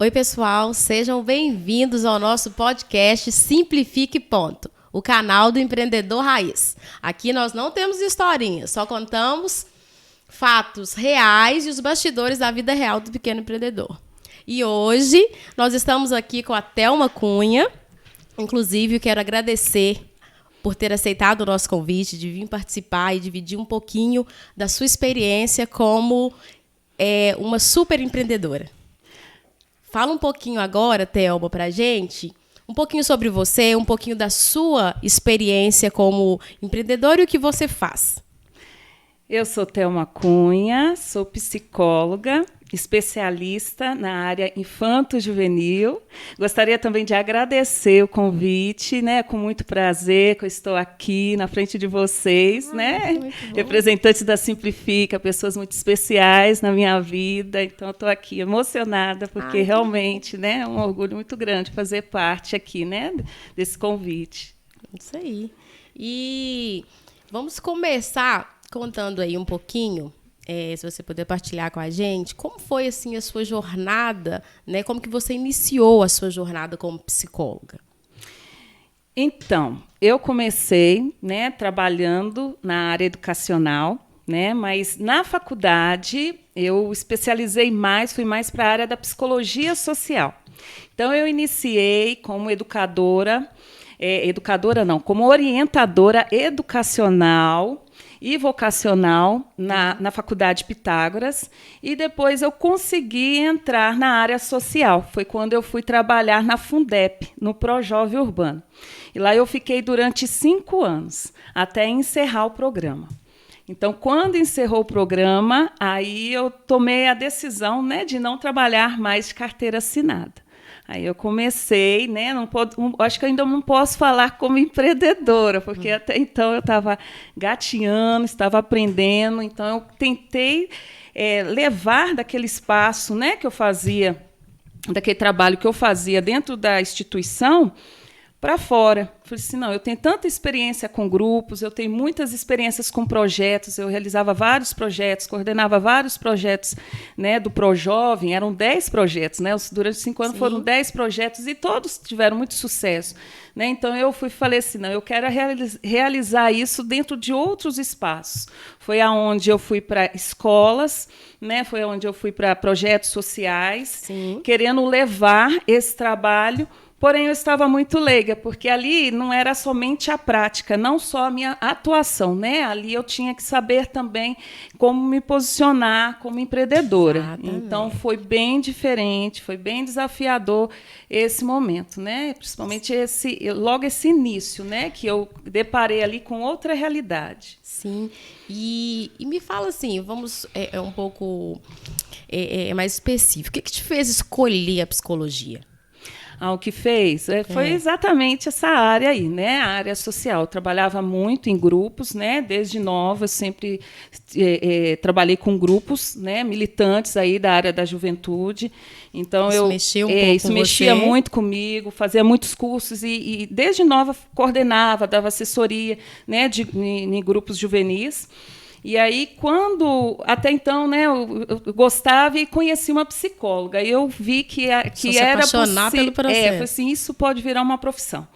Oi, pessoal, sejam bem-vindos ao nosso podcast Simplifique Ponto, o canal do empreendedor raiz. Aqui nós não temos historinhas, só contamos fatos reais e os bastidores da vida real do pequeno empreendedor. E hoje nós estamos aqui com a Thelma Cunha. Inclusive, eu quero agradecer por ter aceitado o nosso convite de vir participar e dividir um pouquinho da sua experiência como uma super empreendedora. Fala um pouquinho agora, Thelma, para a gente, um pouquinho sobre você, um pouquinho da sua experiência como empreendedora e o que você faz. Eu sou Thelma Cunha, sou psicóloga, especialista na área infanto-juvenil. Gostaria também de agradecer o convite, né? Com muito prazer que eu estou aqui na frente de vocês, né? Representantes da Simplifica, pessoas muito especiais na minha vida. Então, estou aqui emocionada, porque realmente, né, é um orgulho muito grande fazer parte aqui, né, desse convite. Isso aí. E vamos começar contando aí um pouquinho. Se você puder partilhar com a gente, como foi assim a sua jornada, né? Como que você iniciou a sua jornada como psicóloga? Então, eu comecei, né, trabalhando na área educacional, né, mas na faculdade eu especializei mais, fui mais para a área da psicologia social. Então, eu iniciei como como orientadora educacional e vocacional na Faculdade Pitágoras, e depois eu consegui entrar na área social. Foi quando eu fui trabalhar na Fundep, no Projove Urbano. E lá eu fiquei durante 5 anos, até encerrar o programa. Então, quando encerrou o programa, aí eu tomei a decisão, né, de não trabalhar mais de carteira assinada. Aí eu comecei, né? Acho que eu ainda não posso falar como empreendedora, porque até então eu estava gatinhando, estava aprendendo. Então eu tentei levar daquele espaço, né, que eu fazia, daquele trabalho que eu fazia dentro da instituição, para fora. Falei assim, não, eu tenho tanta experiência com grupos, eu tenho muitas experiências com projetos, eu realizava vários projetos, coordenava vários projetos, né, do Projovem, eram 10 projetos, né, durante 5 anos. Sim. Foram 10 projetos e todos tiveram muito sucesso, né. Então eu falei assim, não, eu quero realizar isso dentro de outros espaços. Foi aonde eu fui para escolas, né, foi onde eu fui para projetos sociais. Sim. Querendo levar esse trabalho. Porém, eu estava muito leiga, porque ali não era somente a prática, não só a minha atuação, né? Ali eu tinha que saber também como me posicionar como empreendedora. Exatamente. Então, foi bem diferente, foi bem desafiador esse momento, né? Principalmente logo esse início, né? Que eu deparei ali com outra realidade. Sim. E me fala assim, vamos um pouco mais específico. O que te fez escolher a psicologia? O que fez foi exatamente essa área aí, né? A área social. Eu trabalhava muito em grupos, né? Desde nova, eu sempre trabalhei com grupos, né, militantes aí da área da juventude. Então isso mexia muito comigo, fazia muitos cursos e desde nova coordenava, dava assessoria, né, em grupos juvenis. E aí, até então, né, eu gostava e conheci uma psicóloga. E eu vi que era possível. Pelo processo. Falei assim, isso pode virar uma profissão.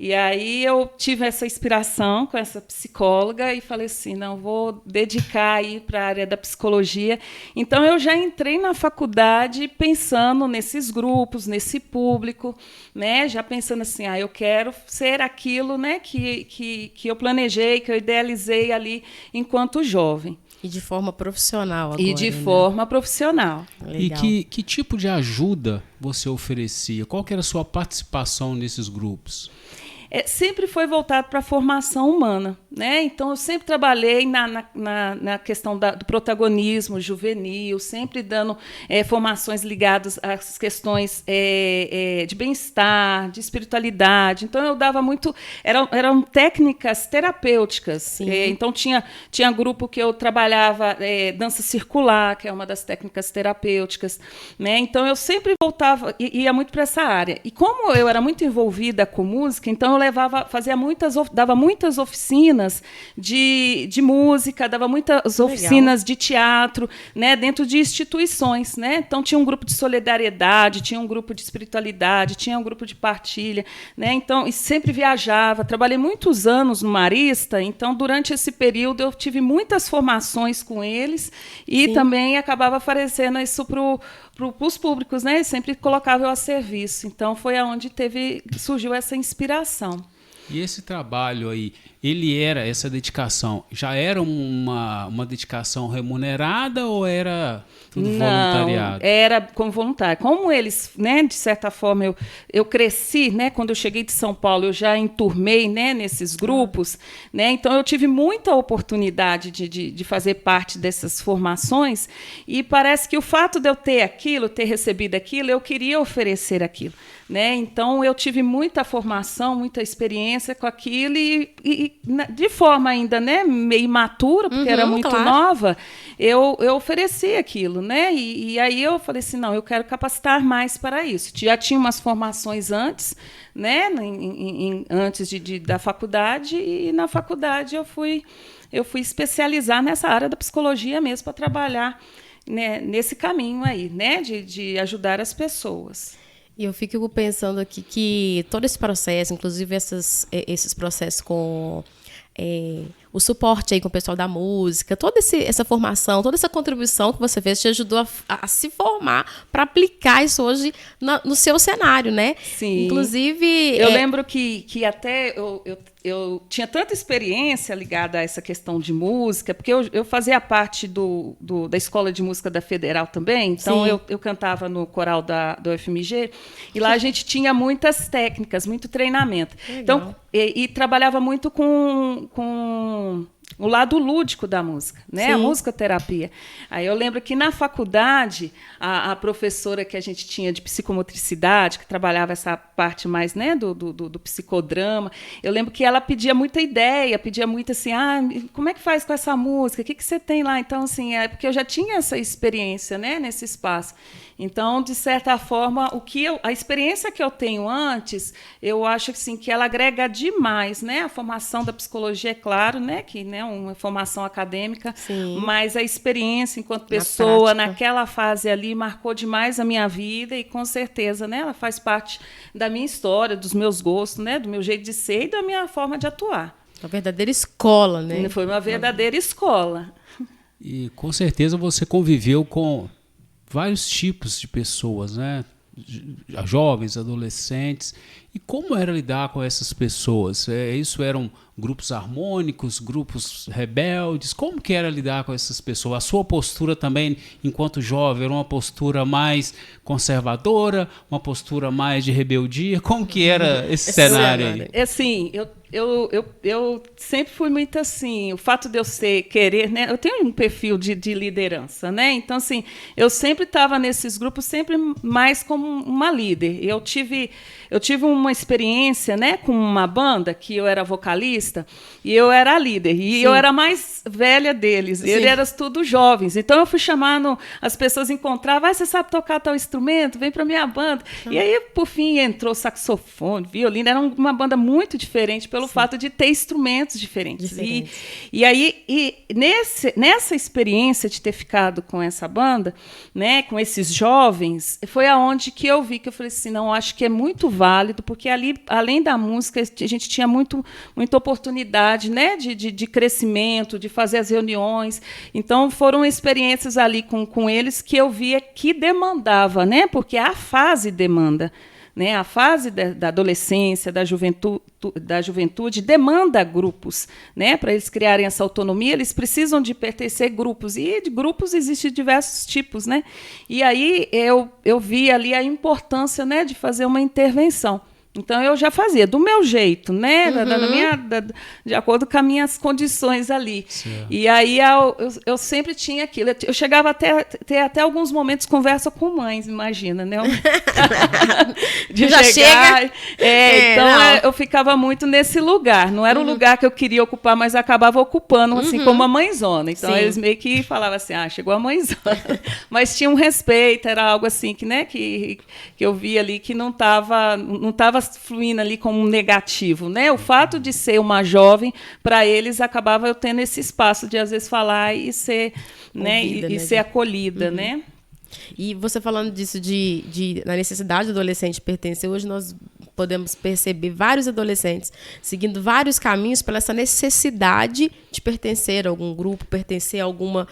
E aí eu tive essa inspiração com essa psicóloga e falei assim, não, vou dedicar aí para a área da psicologia. Então, eu já entrei na faculdade pensando nesses grupos, nesse público, né, já pensando assim, eu quero ser aquilo, né, que eu planejei, que eu idealizei ali enquanto jovem. E de forma profissional agora. E de forma profissional. Legal. E que tipo de ajuda você oferecia? Qual que era a sua participação nesses grupos? Sempre foi voltado para a formação humana, né? Então, eu sempre trabalhei na questão do protagonismo juvenil, sempre dando formações ligadas às questões de bem-estar, de espiritualidade. Então, eu dava muito... Eram técnicas terapêuticas. Então, tinha grupo que eu trabalhava dança circular, que é uma das técnicas terapêuticas, né? Então, eu sempre voltava, ia muito para essa área. E como eu era muito envolvida com música, então eu dava muitas oficinas de música, dava muitas oficinas de teatro, né, dentro de instituições, né? Então tinha um grupo de solidariedade, tinha um grupo de espiritualidade, tinha um grupo de partilha, né? Então, e sempre viajava. Trabalhei muitos anos no Marista, então durante esse período eu tive muitas formações com eles e também acabava oferecendo isso para os públicos, né? Sempre colocava eu a serviço. Então foi aonde surgiu essa inspiração. E esse trabalho aí, essa dedicação, já era uma dedicação remunerada ou era tudo voluntariado? Não, era como voluntário. Como eles, né, de certa forma, eu cresci, né, quando eu cheguei de São Paulo, eu já enturmei, né, nesses grupos, né, então eu tive muita oportunidade de fazer parte dessas formações e parece que o fato de eu ter recebido aquilo, eu queria oferecer aquilo. Né? Então, eu tive muita formação, muita experiência com aquilo e de forma ainda, né, meio imatura, porque era muito nova, eu ofereci aquilo. Né? E aí eu falei assim, não, eu quero capacitar mais para isso. Já tinha umas formações antes, né, antes da faculdade, e na faculdade eu fui especializar nessa área da psicologia mesmo, para trabalhar, né, nesse caminho aí, né, de ajudar as pessoas. E eu fico pensando aqui que todo esse processo, inclusive esses processos com o suporte aí com o pessoal da música, toda essa formação, toda essa contribuição que você fez te ajudou a se formar para aplicar isso hoje no seu cenário, né? Sim. Inclusive... Eu lembro que até eu tinha tanta experiência ligada a essa questão de música, porque eu fazia parte da Escola de Música da Federal também, então eu cantava no coral do UFMG, e lá a gente tinha muitas técnicas, muito treinamento. Legal. Então, e trabalhava muito com o lado lúdico da música, né? A musicoterapia. Aí eu lembro que na faculdade, a professora que a gente tinha de psicomotricidade, que trabalhava essa parte mais, né, do psicodrama, eu lembro que ela pedia muita ideia, pedia muito assim, como é que faz com essa música? O que você tem lá? Então, assim, porque eu já tinha essa experiência, né, nesse espaço. Então, de certa forma, a experiência que eu tenho antes, eu acho assim, que ela agrega demais, né? A formação da psicologia, é claro, né? Que, né, uma formação acadêmica, mas a experiência enquanto pessoa, naquela fase ali, marcou demais a minha vida e, com certeza, né, ela faz parte da minha história, dos meus gostos, né, do meu jeito de ser e da minha forma de atuar. Uma verdadeira escola, né? Foi uma verdadeira escola. E, com certeza, você conviveu com vários tipos de pessoas, né? Jovens, adolescentes. E como era lidar com essas pessoas? Isso eram grupos harmônicos, grupos rebeldes? Como que era lidar com essas pessoas? A sua postura também, enquanto jovem, era uma postura mais conservadora, uma postura mais de rebeldia? Como que era esse cenário aí? Assim, eu sempre fui muito assim, o fato de eu querer, né? Eu tenho um perfil de liderança, né? Então, assim, eu sempre estava nesses grupos, sempre mais como uma líder. Eu tive uma experiência, né, com uma banda que eu era vocalista e eu era a líder. E eu era a mais velha deles. Eles eram todos jovens. Então eu fui chamando, as pessoas encontravam, você sabe tocar tal instrumento? Vem para minha banda. E aí, por fim, entrou saxofone, violino. Era uma banda muito diferente pelo fato de ter instrumentos diferentes. E aí, nessa experiência de ter ficado com essa banda, né, com esses jovens, foi aonde que eu vi que eu falei assim, não, acho que é muito válido, porque ali, além da música, a gente tinha muita oportunidade, né, de crescimento, de fazer as reuniões. Então, foram experiências ali com eles que eu via que demandava, né, porque a fase demanda. Né, a fase da adolescência, da juventude demanda grupos, né, para eles criarem essa autonomia, eles precisam de pertencer a grupos, e de grupos existem diversos tipos, né? E aí eu vi ali a importância, né, de fazer uma intervenção. Então, eu já fazia do meu jeito, né? De acordo com as minhas condições ali. Certo. E aí, eu sempre tinha aquilo. Eu chegava ter até alguns momentos conversa com mães, imagina, né? De já chegar. Então, eu ficava muito nesse lugar. Não era o lugar que eu queria ocupar, mas acabava ocupando, assim, como a mãezona. Então, eles meio que falavam assim, chegou a mãezona. Mas tinha um respeito, era algo assim que, né, que eu via ali que não estava acabava fluindo ali como um negativo, né? O fato de ser uma jovem, para eles, acabava eu tendo esse espaço de, às vezes, falar e ser, né? Ouvida, E né, ser acolhida, Uhum. né? E você falando disso da necessidade do adolescente pertencer, hoje nós podemos perceber vários adolescentes seguindo vários caminhos pela essa necessidade de pertencer a algum grupo, pertencer a algum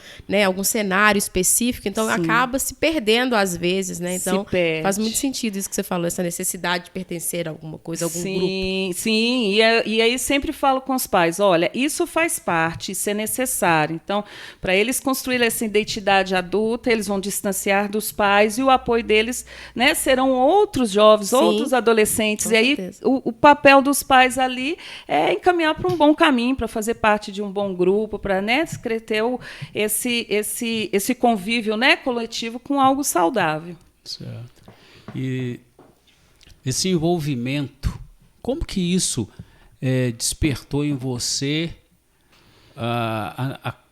cenário específico, então Sim. acaba se perdendo às vezes, né? Então Se perde. faz muito sentido isso que você falou, essa necessidade de pertencer a alguma coisa, a algum grupo. Sim, e aí sempre falo com os pais, olha, isso faz parte, isso é necessário. Então, para eles construírem essa identidade adulta, eles vão distanciar dos pais e o apoio deles, né, serão outros jovens, Sim, outros adolescentes. com E aí certeza. o papel dos pais ali é encaminhar para um bom caminho, para fazer parte de um bom grupo, para, né, ter esse convívio, né, coletivo com algo saudável. Certo. E esse envolvimento, como que isso despertou em você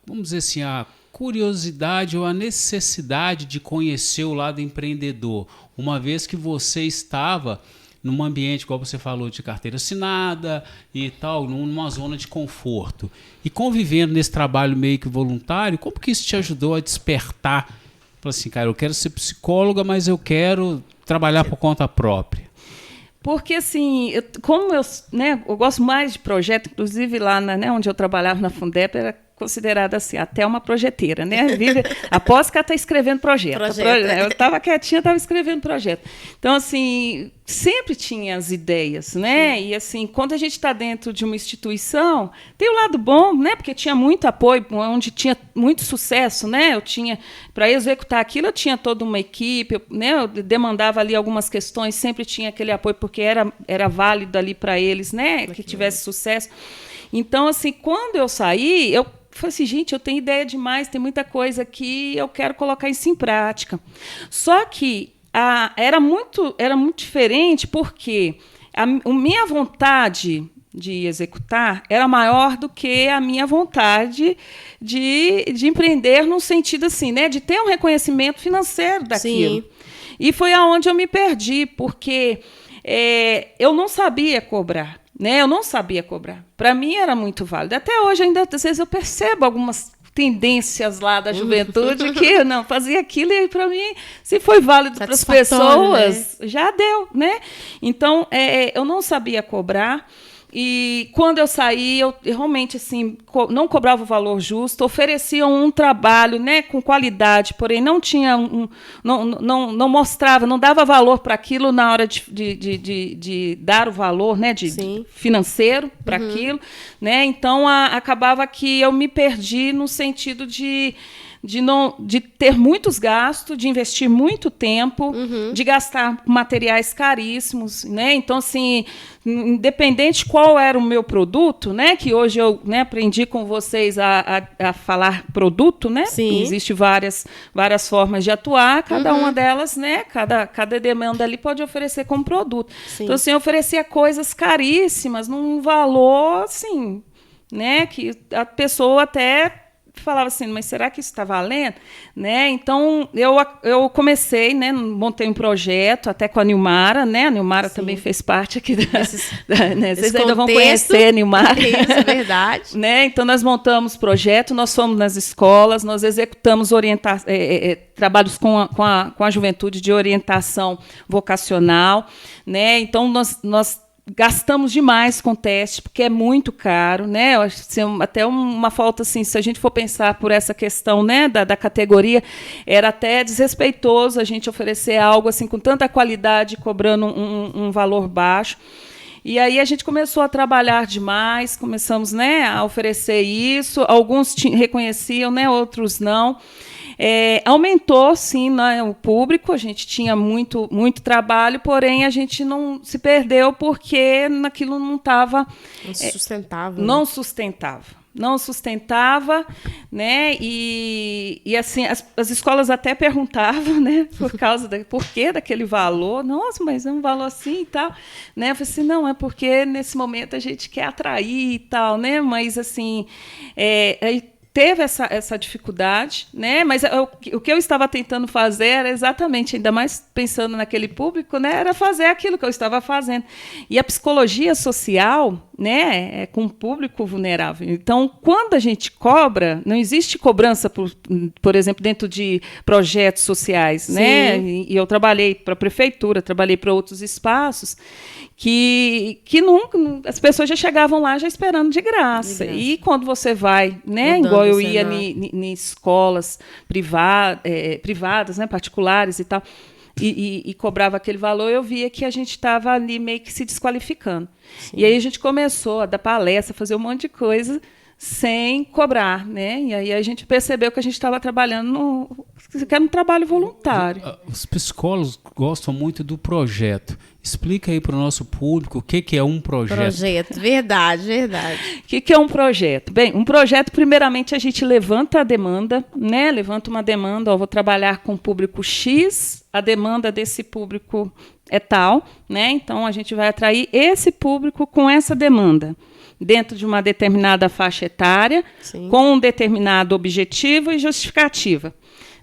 vamos dizer assim, a curiosidade ou a necessidade de conhecer o lado empreendedor, uma vez que você estava num ambiente, como você falou, de carteira assinada e tal, numa zona de conforto. E convivendo nesse trabalho meio que voluntário, como que isso te ajudou a despertar? Falei assim, cara, eu quero ser psicóloga, mas eu quero trabalhar por conta própria. Porque, assim, eu gosto mais de projeto, inclusive lá onde eu trabalhava na Fundep, era considerada assim, até uma projeteira, né? Após que ela está escrevendo projeto. Eu estava quietinha, estava escrevendo projeto. Então, assim, sempre tinha as ideias, né? E, assim, quando a gente está dentro de uma instituição, tem o lado bom, né? Porque tinha muito apoio, onde tinha muito sucesso, né? Eu tinha, para executar aquilo, eu tinha toda uma equipe, eu demandava ali algumas questões, sempre tinha aquele apoio, porque era válido ali para eles, né? Que tivesse sucesso. Então, assim, quando eu saí, eu falei assim, gente, eu tenho ideia demais, tem muita coisa que eu quero colocar isso em prática. Só que era muito diferente, porque a minha vontade de executar era maior do que a minha vontade de empreender, no sentido assim, né, de ter um reconhecimento financeiro daquilo. Sim. E foi aonde eu me perdi, porque eu não sabia cobrar. Né? Eu não sabia cobrar. Para mim era muito válido. Até hoje, ainda, às vezes, eu percebo algumas tendências lá da juventude que eu não fazia aquilo e, para mim, se foi válido para as pessoas, né? Já deu. Né? Então, eu não sabia cobrar. E quando eu saí, eu realmente assim, não cobrava o valor justo, ofereciam um trabalho, né, com qualidade, porém não tinha não mostrava, não dava valor para aquilo na hora de dar o valor, né, de financeiro para aquilo, né? Então acabava que eu me perdi no sentido de ter muitos gastos, de investir muito tempo, de gastar materiais caríssimos, né? Então, assim, independente qual era o meu produto, né? Que hoje eu, né, aprendi com vocês a falar produto, né? Existem várias formas de atuar, cada uma delas, né? Cada demanda ali pode oferecer como produto. Sim. Então, assim, eu oferecia coisas caríssimas num valor, assim, né? Que a pessoa até falava assim, mas será que isso está valendo? Né? Então, eu comecei, né, montei um projeto até com a Nilmara, né? A Nilmara também fez parte aqui né? Vocês ainda vão conhecer a Nilmara. Isso, é verdade. Né? Então, nós montamos projeto, nós fomos nas escolas, nós executamos trabalhos com a juventude de orientação vocacional. Né? Então, nós gastamos demais com teste, porque é muito caro, né? Eu acho que até uma falta, assim, se a gente for pensar por essa questão, né, da categoria, era até desrespeitoso a gente oferecer algo assim com tanta qualidade, cobrando um valor baixo. E aí a gente começou a trabalhar demais, começamos, né, a oferecer isso, alguns reconheciam, né, outros não. Aumentou, sim, né, o público, a gente tinha muito trabalho, porém a gente não se perdeu porque naquilo não estava... Não sustentava, né? E assim, as escolas até perguntavam, né, por que daquele valor. Nossa, mas é um valor assim e tal. Né? Eu falei assim, não, é porque nesse momento a gente quer atrair e tal, né? Mas assim, teve essa dificuldade, né? Mas o que eu estava tentando fazer era exatamente, ainda mais pensando naquele público, né? Era fazer aquilo que eu estava fazendo. E a psicologia social, né? É com um público vulnerável. Então, quando a gente cobra, não existe cobrança, por exemplo, dentro de projetos sociais, né? E eu trabalhei para a prefeitura, trabalhei para outros espaços, que nunca as pessoas já chegavam lá já esperando de graça. E quando você vai, né, igual eu ia em escolas privadas, né, particulares e tal, e cobrava aquele valor, eu via que a gente estava ali meio que se desqualificando. Sim. E aí a gente começou a dar palestra, fazer um monte de coisa sem cobrar, né? E aí a gente percebeu que a gente estava trabalhando que era um trabalho voluntário. Os psicólogos gostam muito do projeto. Explica aí para o nosso público o que é um projeto. Projeto, verdade. O que é um projeto? Bem, um projeto, primeiramente, a gente levanta a demanda, né? Levanta uma demanda, vou trabalhar com público X, a demanda desse público é tal, né? Então, a gente vai atrair esse público com essa demanda, dentro de uma determinada faixa etária, sim, com um determinado objetivo e justificativa,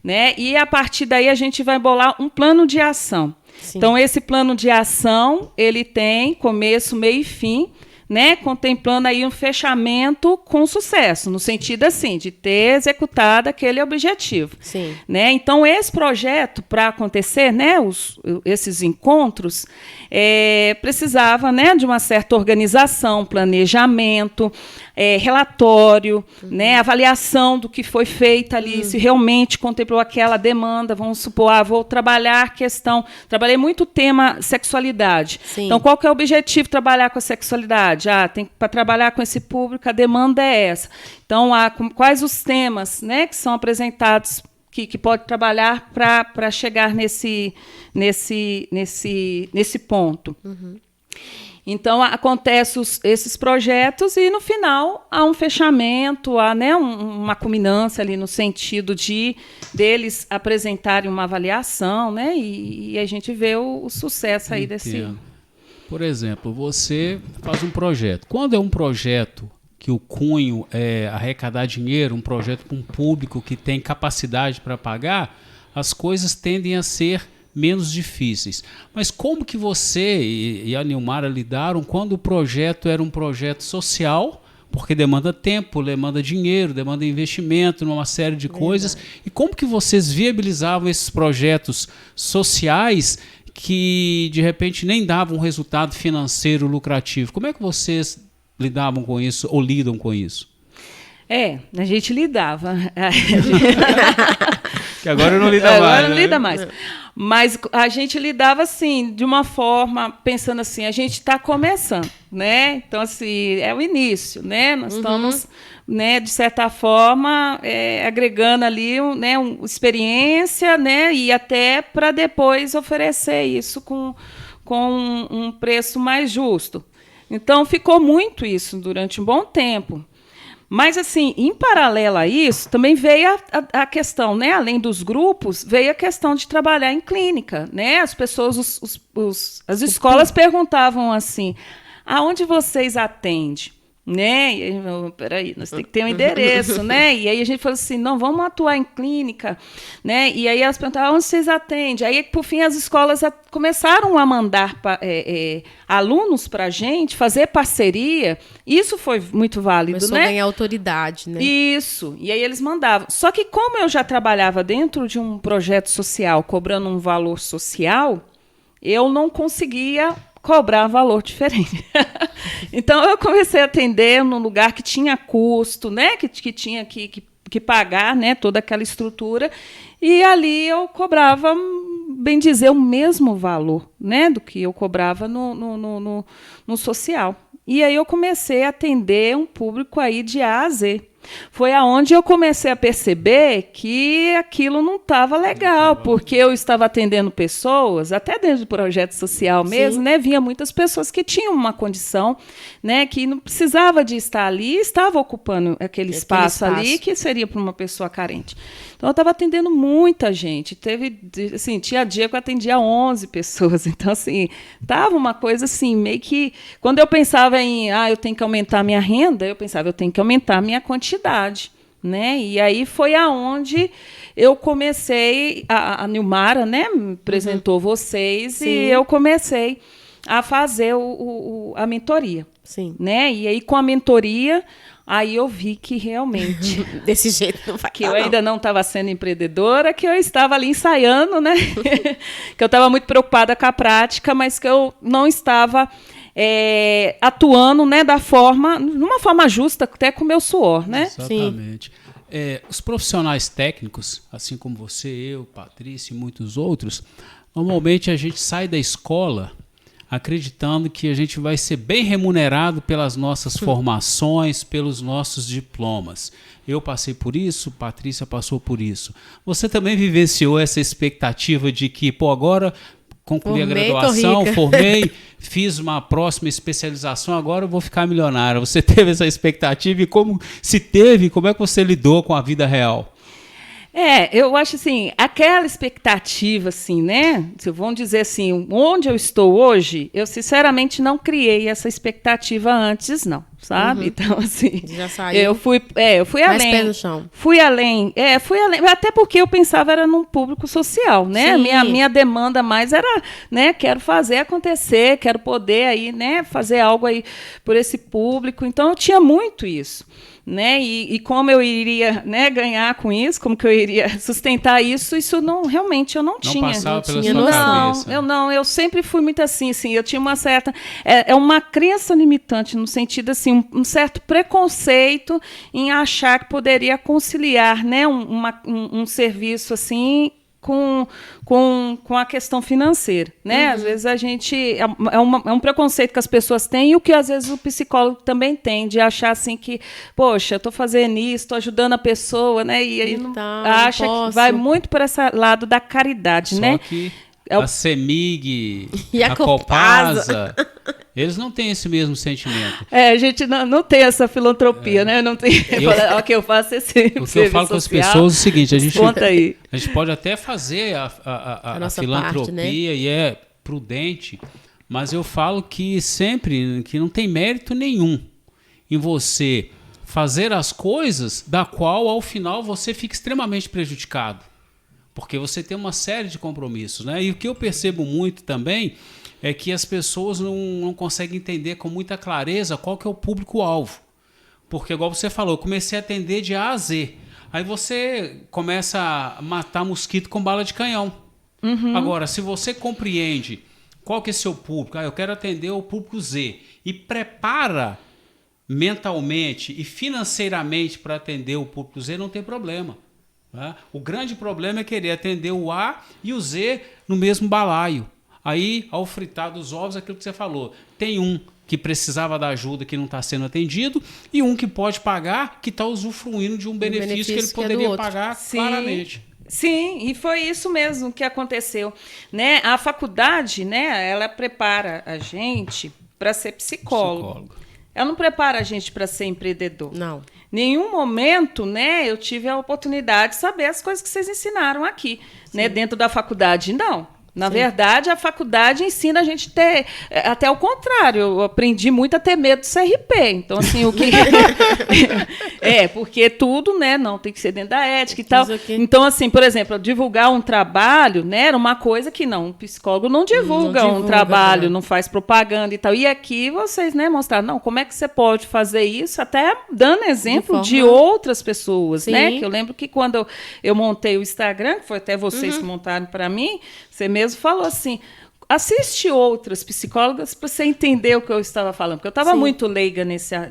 né? E, a partir daí, a gente vai bolar um plano de ação. Sim. Então, esse plano de ação, ele tem começo, meio e fim, né, contemplando aí um fechamento com sucesso, no sentido assim, de ter executado aquele objetivo. Sim. Né? Então, esse projeto, para acontecer, né, esses encontros, precisava, né, de uma certa organização, planejamento, relatório, né, avaliação do que foi feito ali, se realmente contemplou aquela demanda. Vamos supor, vou trabalhar trabalhei muito o tema sexualidade. Sim. Então, qual que é o objetivo de trabalhar com a sexualidade? Para trabalhar com esse público, a demanda é essa. Então, quais os temas, né, que são apresentados que pode trabalhar para chegar nesse ponto. Uhum. Então, acontecem esses projetos e, no final, há um fechamento, há, né, uma culminância ali no sentido deles apresentarem uma avaliação, né, e a gente vê o sucesso aí desse... Por exemplo, você faz um projeto. Quando é um projeto que o cunho é arrecadar dinheiro, um projeto para um público que tem capacidade para pagar, as coisas tendem a ser menos difíceis. Mas como que você e a Nilmara lidaram quando o projeto era um projeto social, porque demanda tempo, demanda dinheiro, demanda investimento numa série de coisas, e como que vocês viabilizavam esses projetos sociais que de repente nem davam um resultado financeiro lucrativo? Como é que vocês lidavam com isso ou lidam com isso? A gente lidava. Que agora não lida mais. Agora não lida mais. Mas a gente lidava assim, de uma forma, pensando assim, a gente está começando, né? Então, assim, é o início, né? Nós estamos, né, de certa forma, agregando ali, né, uma experiência, né? E até para depois oferecer isso com um preço mais justo. Então, ficou muito isso durante um bom tempo. Mas, assim, em paralelo a isso, também veio a questão, né? Além dos grupos, veio a questão de trabalhar em clínica, né? As pessoas, as escolas perguntavam assim, aonde vocês atendem? Né? E aí, peraí, nós temos que ter um endereço, né? E aí a gente falou assim, não, vamos atuar em clínica, né? E aí elas perguntavam, onde vocês atendem? Aí, por fim, as escolas começaram a mandar alunos para a gente, fazer parceria. Isso foi muito válido, começou, né? A ganhar autoridade, né? Isso. E aí eles mandavam. Só que como eu já trabalhava dentro de um projeto social, cobrando um valor social, eu não conseguia cobrar valor diferente. Então, eu comecei a atender num lugar que tinha custo, né? Que tinha que pagar, né, toda aquela estrutura, e ali eu cobrava, bem dizer, o mesmo valor, né, do que eu cobrava no social. E aí eu comecei a atender um público aí de A a Z. Foi aonde eu comecei a perceber que aquilo não estava legal, porque eu estava atendendo pessoas, até dentro do projeto social mesmo, né, vinha muitas pessoas que tinham uma condição, né, que não precisava de estar ali, estava ocupando aquele espaço ali, que seria para uma pessoa carente. Então, eu estava atendendo muita gente. Assim, tinha dia que eu atendia 11 pessoas. Então, assim, estava uma coisa assim, meio que... Quando eu pensava em, eu tenho que aumentar a minha renda, eu pensava, eu tenho que aumentar a minha quantidade, né? E aí foi aonde eu comecei, a Nilmara, né, me apresentou vocês, Sim. e eu comecei a fazer a mentoria. Sim. Né? E aí, com a mentoria, aí eu vi que realmente... Desse jeito não vai que eu ainda não estava sendo empreendedora, que eu estava ali ensaiando, né? Que eu estava muito preocupada com a prática, mas que eu não estava atuando, né, numa forma justa, até com o meu suor, né? Exatamente. Os profissionais técnicos, assim como você, eu, Patrícia e muitos outros, normalmente a gente sai da escola acreditando que a gente vai ser bem remunerado pelas nossas formações, pelos nossos diplomas. Eu passei por isso, Patrícia passou por isso. Você também vivenciou essa expectativa de que, agora concluí a graduação, formei, fiz uma próxima especialização, agora eu vou ficar milionário. Você teve essa expectativa e se teve, como é que você lidou com a vida real? Eu acho assim, aquela expectativa, assim, né? Vamos dizer assim, onde eu estou hoje, eu sinceramente não criei essa expectativa antes, não, sabe? Então, assim, já saiu. Eu fui mais além. Pé no chão. Fui além, até porque eu pensava era num público social, né? Minha demanda mais era, né? Quero fazer acontecer, quero poder aí, né? Fazer algo aí por esse público. Então, eu tinha muito isso. Né? E como eu iria, né, ganhar com isso, como que eu iria sustentar isso não, realmente eu não tinha. Não passava pela tinha sua noção. cabeça. Eu sempre fui muito assim, eu tinha uma certa, uma crença limitante, no sentido assim, um certo preconceito em achar que poderia conciliar, né, um serviço assim com a questão financeira, né? Às vezes a gente é um preconceito que as pessoas têm, e o que às vezes o psicólogo também tem, de achar assim que, poxa, eu estou fazendo isso, estou ajudando a pessoa, né? E aí acha que vai muito por esse lado da caridade, Só né? Que a CEMIG, e a Copasa, eles não têm esse mesmo sentimento. A gente não tem essa filantropia, né? Não tem. Ok, eu faço esse. O que eu falo com as pessoas é o seguinte: a gente pode até fazer a filantropia parte, né? E é prudente, mas eu falo que sempre que não tem mérito nenhum em você fazer as coisas da qual ao final você fica extremamente prejudicado. Porque você tem uma série de compromissos, né? E o que eu percebo muito também é que as pessoas não conseguem entender com muita clareza qual que é o público-alvo. Porque, igual você falou, eu comecei a atender de A a Z. Aí você começa a matar mosquito com bala de canhão. Agora, se você compreende qual que é seu público, eu quero atender o público Z, e prepara mentalmente e financeiramente para atender o público Z, não tem problema. O grande problema é querer atender o A e o Z no mesmo balaio. Aí, ao fritar dos ovos, aquilo que você falou, tem um que precisava da ajuda que não está sendo atendido e um que pode pagar, que está usufruindo de um benefício que ele poderia pagar claramente. Sim, e foi isso mesmo que aconteceu, né? A faculdade, né, ela prepara a gente para ser psicólogo. Ela não prepara a gente para ser empreendedor. Não. Nenhum momento, né, eu tive a oportunidade de saber as coisas que vocês ensinaram aqui, né, dentro da faculdade. Não. Na verdade, a faculdade ensina a gente a ter, até o contrário, eu aprendi muito a ter medo do CRP. Então, assim, o que... porque tudo, né, não tem que ser dentro da ética e tal. Então, assim, por exemplo, divulgar um trabalho, né, era uma coisa que não, o psicólogo não divulga um trabalho, não faz propaganda e tal. E aqui vocês, né, mostraram, não, como é que você pode fazer isso, até dando exemplo de outras pessoas, né? Que eu lembro que quando eu montei o Instagram, que foi até vocês que montaram para mim, você mesmo falou assim, assiste outras psicólogas para você entender o que eu estava falando, porque eu estava muito leiga nessa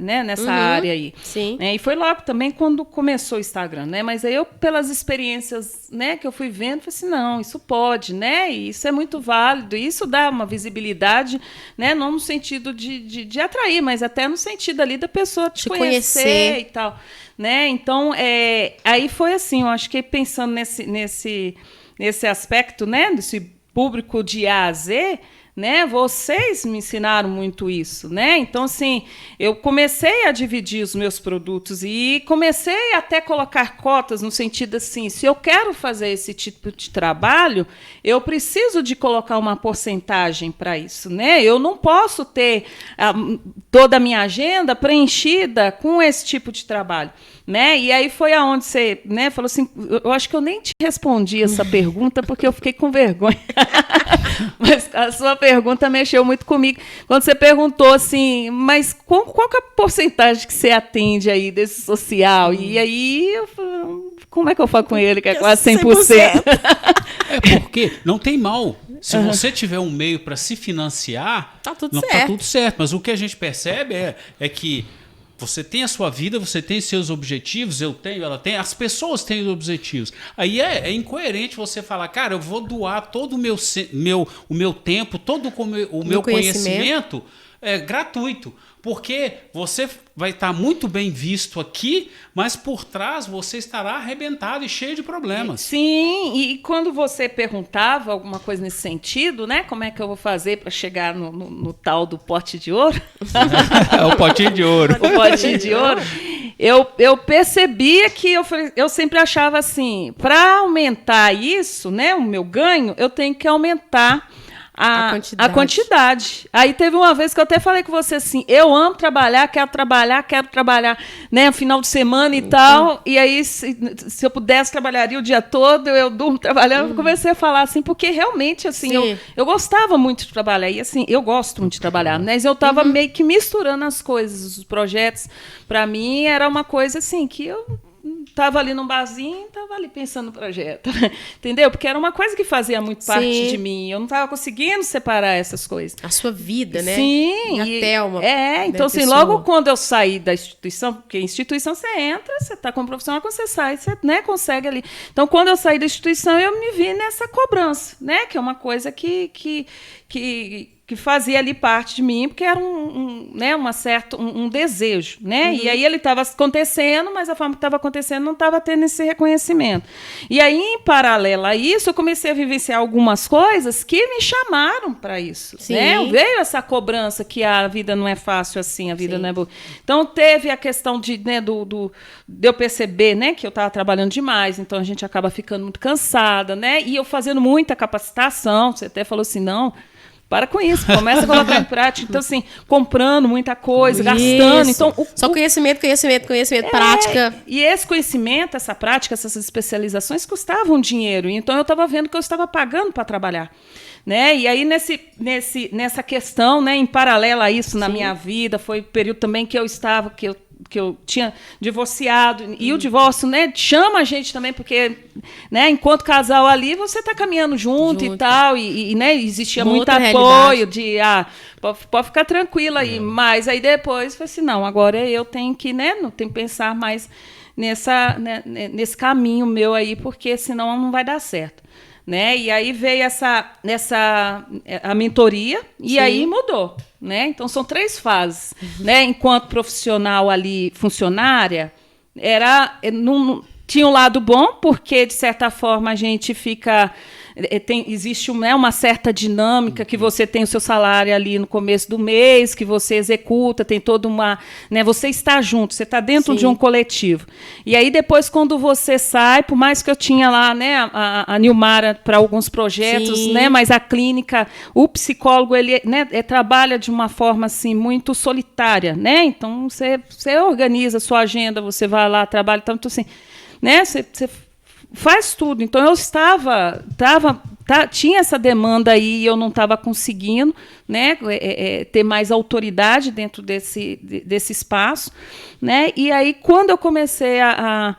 área aí. Sim. E foi logo também quando começou o Instagram, né? Mas aí eu, pelas experiências, né, que eu fui vendo, falei assim, não, isso pode, né? E isso é muito válido, isso dá uma visibilidade, né? Não no sentido de atrair, mas até no sentido ali da pessoa te conhecer e tal. Né? Então, aí foi assim, eu acho que pensando nesse aspecto, né, desse público de A a Z, né, vocês me ensinaram muito isso, né? Então, assim, eu comecei a dividir os meus produtos e comecei até a colocar cotas no sentido assim, se eu quero fazer esse tipo de trabalho, eu preciso de colocar uma porcentagem para isso, né? Eu não posso ter toda a minha agenda preenchida com esse tipo de trabalho, né? E aí foi aonde você, né, falou assim, eu acho que eu nem te respondi essa pergunta porque eu fiquei com vergonha. Mas a sua pergunta mexeu muito comigo. Quando você perguntou assim, mas qual que é a porcentagem que você atende aí desse social? E aí eu falei, como é que eu falo com ele que é quase 100%? É porque não tem mal. Se você tiver um meio para se financiar, Tá tudo não, certo. tá tudo certo. Mas o que a gente percebe é que você tem a sua vida, você tem seus objetivos, eu tenho, ela tem, as pessoas têm os objetivos. Aí é incoerente você falar, cara, eu vou doar todo o meu tempo, todo o meu conhecimento gratuito. Porque você vai estar muito bem visto aqui, mas por trás você estará arrebentado e cheio de problemas. Sim, e quando você perguntava alguma coisa nesse sentido, né? Como é que eu vou fazer para chegar no tal do pote de ouro? O potinho de ouro. O potinho de ouro. Eu percebia que eu sempre achava assim, para aumentar isso, né? O meu ganho, eu tenho que aumentar a quantidade. Aí teve uma vez que eu até falei com você assim, eu amo trabalhar, quero trabalhar, né, final de semana e tal, e aí se eu pudesse trabalharia o dia todo, eu durmo trabalhando, eu comecei a falar assim, porque realmente assim, eu gostava muito de trabalhar, e assim, eu gosto muito de trabalhar, mas eu estava meio que misturando as coisas, os projetos, para mim era uma coisa assim, que eu estava ali num barzinho, estava ali pensando no projeto, entendeu? Porque era uma coisa que fazia muito parte de mim, eu não estava conseguindo separar essas coisas. A sua vida, né? Sim. E até uma então assim, pessoa. logo quando eu saí da instituição, porque a instituição você entra, você está como profissional, quando você sai, você, né, consegue ali. Então, quando eu saí da instituição, eu me vi nessa cobrança, né? Que é uma coisa que fazia ali parte de mim, porque era um desejo, né? E aí ele estava acontecendo, mas a forma que estava acontecendo não estava tendo esse reconhecimento. E aí, em paralelo a isso, eu comecei a vivenciar algumas coisas que me chamaram para isso. Né? Veio essa cobrança que a vida não é fácil assim, a vida não é boa. Então, teve a questão de eu perceber, né, que eu estava trabalhando demais, então a gente acaba ficando muito cansada, né? E eu fazendo muita capacitação, você até falou assim, não, para com isso, começa a colocar em prática. Então, assim, comprando muita coisa, gastando. Então, só conhecimento, prática. E esse conhecimento, essa prática, essas especializações custavam dinheiro. Então, eu estava vendo que eu estava pagando para trabalhar. Né? E aí, nessa questão, né, em paralelo a isso na minha vida, foi o período também que eu tinha divorciado, e o divórcio, né, chama a gente também, porque, né, enquanto casal ali, você está caminhando junto e tal, e né, existia muito apoio de, pode ficar tranquila aí, mas aí depois, foi assim, não, agora eu tenho que, né, não tenho que pensar mais nesse caminho meu aí, porque senão não vai dar certo. Né? E aí veio a mentoria e aí mudou. Né? Então, são 3 fases. Né? Enquanto profissional ali, funcionária, tinha um lado bom, porque, de certa forma, a gente fica... existe uma certa dinâmica que você tem o seu salário ali no começo do mês, que você executa, tem toda uma... Né, você está junto, você está dentro de um coletivo. E aí, depois, quando você sai, por mais que eu tinha lá, né, a Nilmara para alguns projetos, né, mas a clínica, o psicólogo, ele, né, trabalha de uma forma assim, muito solitária. Né? Então, você organiza a sua agenda, você vai lá, trabalha, então assim, né, você faz tudo. Então, eu tinha essa demanda aí e eu não estava conseguindo, né, ter mais autoridade dentro desse espaço. Né? E aí, quando eu comecei a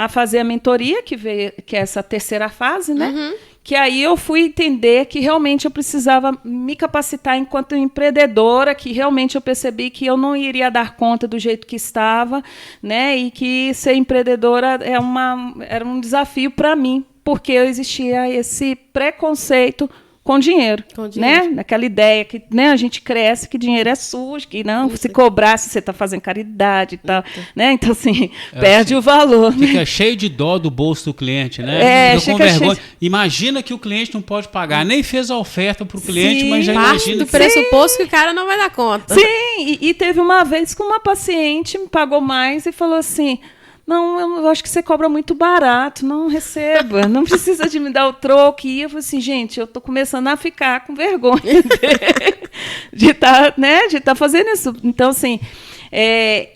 fazer a mentoria, que é essa terceira fase, né? Que aí eu fui entender que realmente eu precisava me capacitar enquanto empreendedora, que realmente eu percebi que eu não iria dar conta do jeito que estava, né? E que ser empreendedora era um desafio para mim, porque existia esse preconceito com dinheiro, né? Naquela ideia que, né, a gente cresce que dinheiro é sujo, que não, se cobrar se você está fazendo caridade e tal, né? Então, assim, perde o valor. Fica, né? cheio de dó do bolso do cliente, né? Fica com vergonha. cheio... Imagina que o cliente não pode pagar, nem fez a oferta para o cliente, mas já imagina do pressuposto que o cara não vai dar conta. Sim, e teve uma vez que uma paciente me pagou mais e falou assim... Não, eu acho que você cobra muito barato, não receba, não precisa de me dar o troco. E eu falei assim, gente, eu estou começando a ficar com vergonha de tá fazendo isso. Então, assim,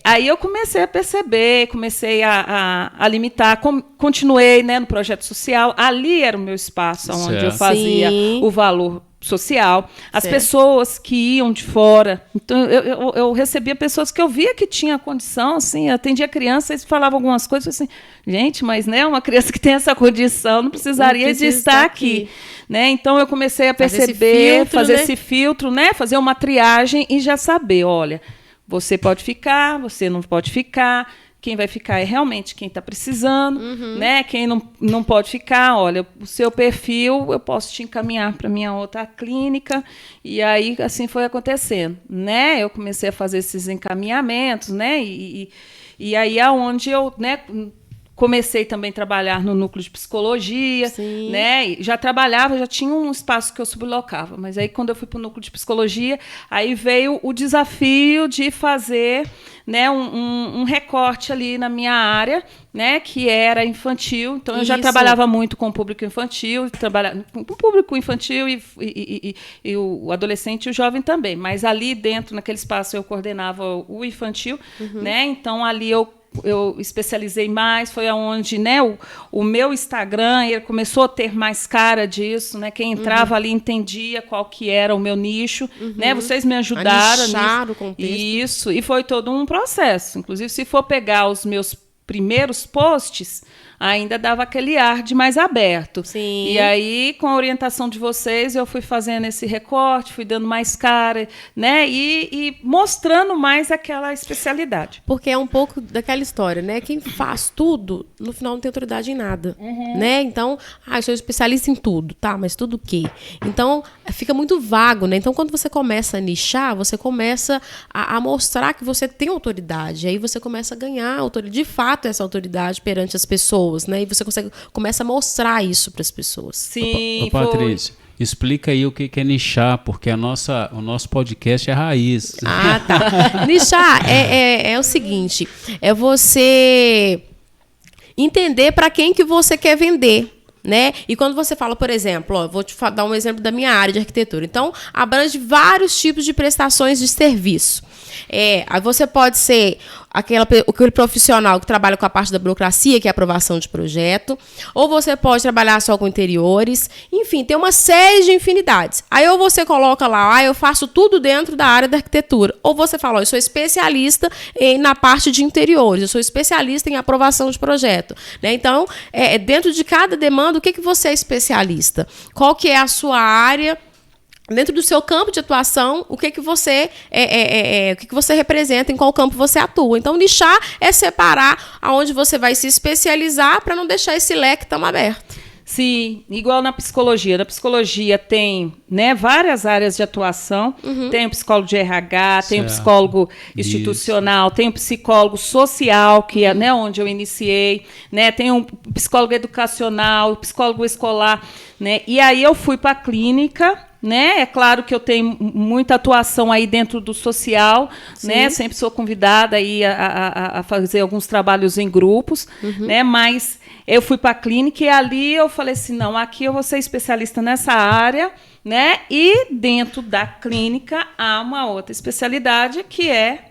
aí eu comecei a perceber, comecei a limitar, continuei, né, no projeto social. Ali era o meu espaço, onde eu fazia o valor social. As pessoas que iam de fora. Então, eu recebia pessoas que eu via que tinha condição, assim, atendia criança e falava algumas coisas assim, gente, mas né, uma criança que tem essa condição não precisaria de estar aqui. Né? Então, eu comecei a perceber, fazer esse filtro, né? Fazer uma triagem e já saber, olha, você pode ficar, você não pode ficar. Quem vai ficar é realmente quem está precisando, né? Quem não pode ficar, olha, o seu perfil eu posso te encaminhar para minha outra clínica. E aí, assim foi acontecendo, né? Eu comecei a fazer esses encaminhamentos, né? E aí é onde eu, né, comecei também a trabalhar no núcleo de psicologia, né? Já trabalhava, já tinha um espaço que eu sublocava, mas aí quando eu fui para o núcleo de psicologia, aí veio o desafio de fazer, né, um recorte ali na minha área, né, que era infantil. Então eu já trabalhava muito com o público infantil, com o público infantil e o adolescente e o jovem também, mas ali dentro, naquele espaço, eu coordenava o infantil, né? Então ali eu especializei mais, foi aonde, né, o meu Instagram ele começou a ter mais cara disso, né? Quem entrava ali entendia qual que era o meu nicho, né? Vocês me ajudaram nichar o contexto. Isso, e foi todo um processo. Inclusive, se for pegar os meus primeiros posts, ainda dava aquele ar de mais aberto. Sim. E aí, com a orientação de vocês, eu fui fazendo esse recorte, fui dando mais cara, né? E mostrando mais aquela especialidade. Porque é um pouco daquela história, né? Quem faz tudo, no final não tem autoridade em nada, né? Então, eu sou especialista em tudo, tá? Mas tudo o quê? Então, fica muito vago, né? Então, quando você começa a nichar, você começa a mostrar que você tem autoridade. Aí você começa a ganhar de fato essa autoridade perante as pessoas. Né? E você começa a mostrar isso para as pessoas. Sim, Patrícia, explica aí o que é nichar, porque o nosso podcast é raiz. Ah, tá. Nichar é o seguinte, é você entender para quem que você quer vender. Né? E quando você fala, por exemplo, vou te dar um exemplo da minha área de arquitetura. Então, abrange vários tipos de prestações de serviço. Aí você pode ser aquele profissional que trabalha com a parte da burocracia, que é a aprovação de projeto, ou você pode trabalhar só com interiores, enfim, tem uma série de infinidades. Aí ou você coloca lá, eu faço tudo dentro da área da arquitetura, ou você fala, eu sou especialista na parte de interiores, eu sou especialista em aprovação de projeto. Né? Então, dentro de cada demanda, o que você é especialista? Qual que é a sua área? Dentro do seu campo de atuação, o que você o que você representa, em qual campo você atua. Então, nichar é separar aonde você vai se especializar para não deixar esse leque tão aberto. Sim, igual na psicologia. Na psicologia tem, né, várias áreas de atuação. Tem o psicólogo de RH, tem o psicólogo institucional, tem o psicólogo social, que é, né, onde eu iniciei, né, tem um psicólogo educacional, o psicólogo escolar, né, e aí eu fui para a clínica. Né? É claro que eu tenho muita atuação aí dentro do social, né? Sempre sou convidada aí a fazer alguns trabalhos em grupos, né? Mas eu fui para a clínica e ali eu falei assim, não, aqui eu vou ser especialista nessa área, né? E dentro da clínica há uma outra especialidade que é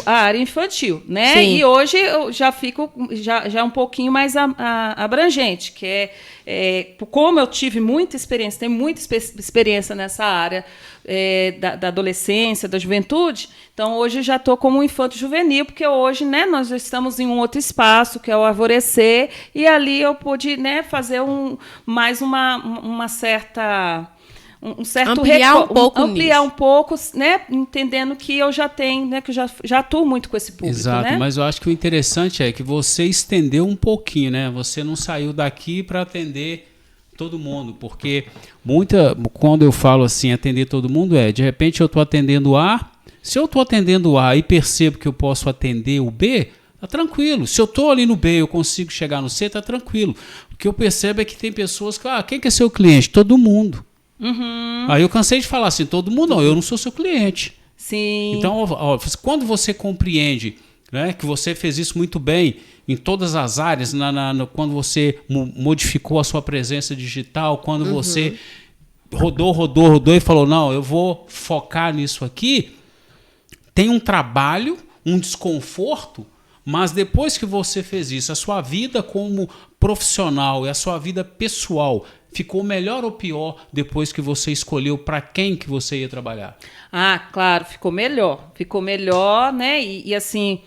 a área infantil, né? Sim. E hoje eu já fico já um pouquinho mais abrangente, que como eu tive muita experiência, tenho muita experiência nessa área da adolescência, da juventude, então hoje já estou como um infanto juvenil, porque hoje, né, nós já estamos em um outro espaço, que é o Alvorecer, e ali eu pude, né, fazer mais uma certa... um certo ampliar um pouco, né, entendendo que eu já tenho, né, que eu já atuo muito com esse público. Exato, né? Mas eu acho que o interessante é que você estendeu um pouquinho, né? Você não saiu daqui para atender todo mundo, porque quando eu falo assim, atender todo mundo de repente eu estou atendendo A, se eu estou atendendo A e percebo que eu posso atender o B, tá tranquilo. Se eu estou ali no B e eu consigo chegar no C, tá tranquilo. O que eu percebo é que tem pessoas que, quem que é seu cliente? Todo mundo. Aí eu cansei de falar assim, todo mundo não, eu não sou seu cliente. Sim. Então, quando você compreende, né, que você fez isso muito bem em todas as áreas, quando você modificou a sua presença digital, quando você rodou e falou, não, eu vou focar nisso aqui, tem um trabalho, um desconforto, mas depois que você fez isso, a sua vida como profissional e a sua vida pessoal ficou melhor ou pior depois que você escolheu para quem que você ia trabalhar? Ah, claro, ficou melhor, né? E assim,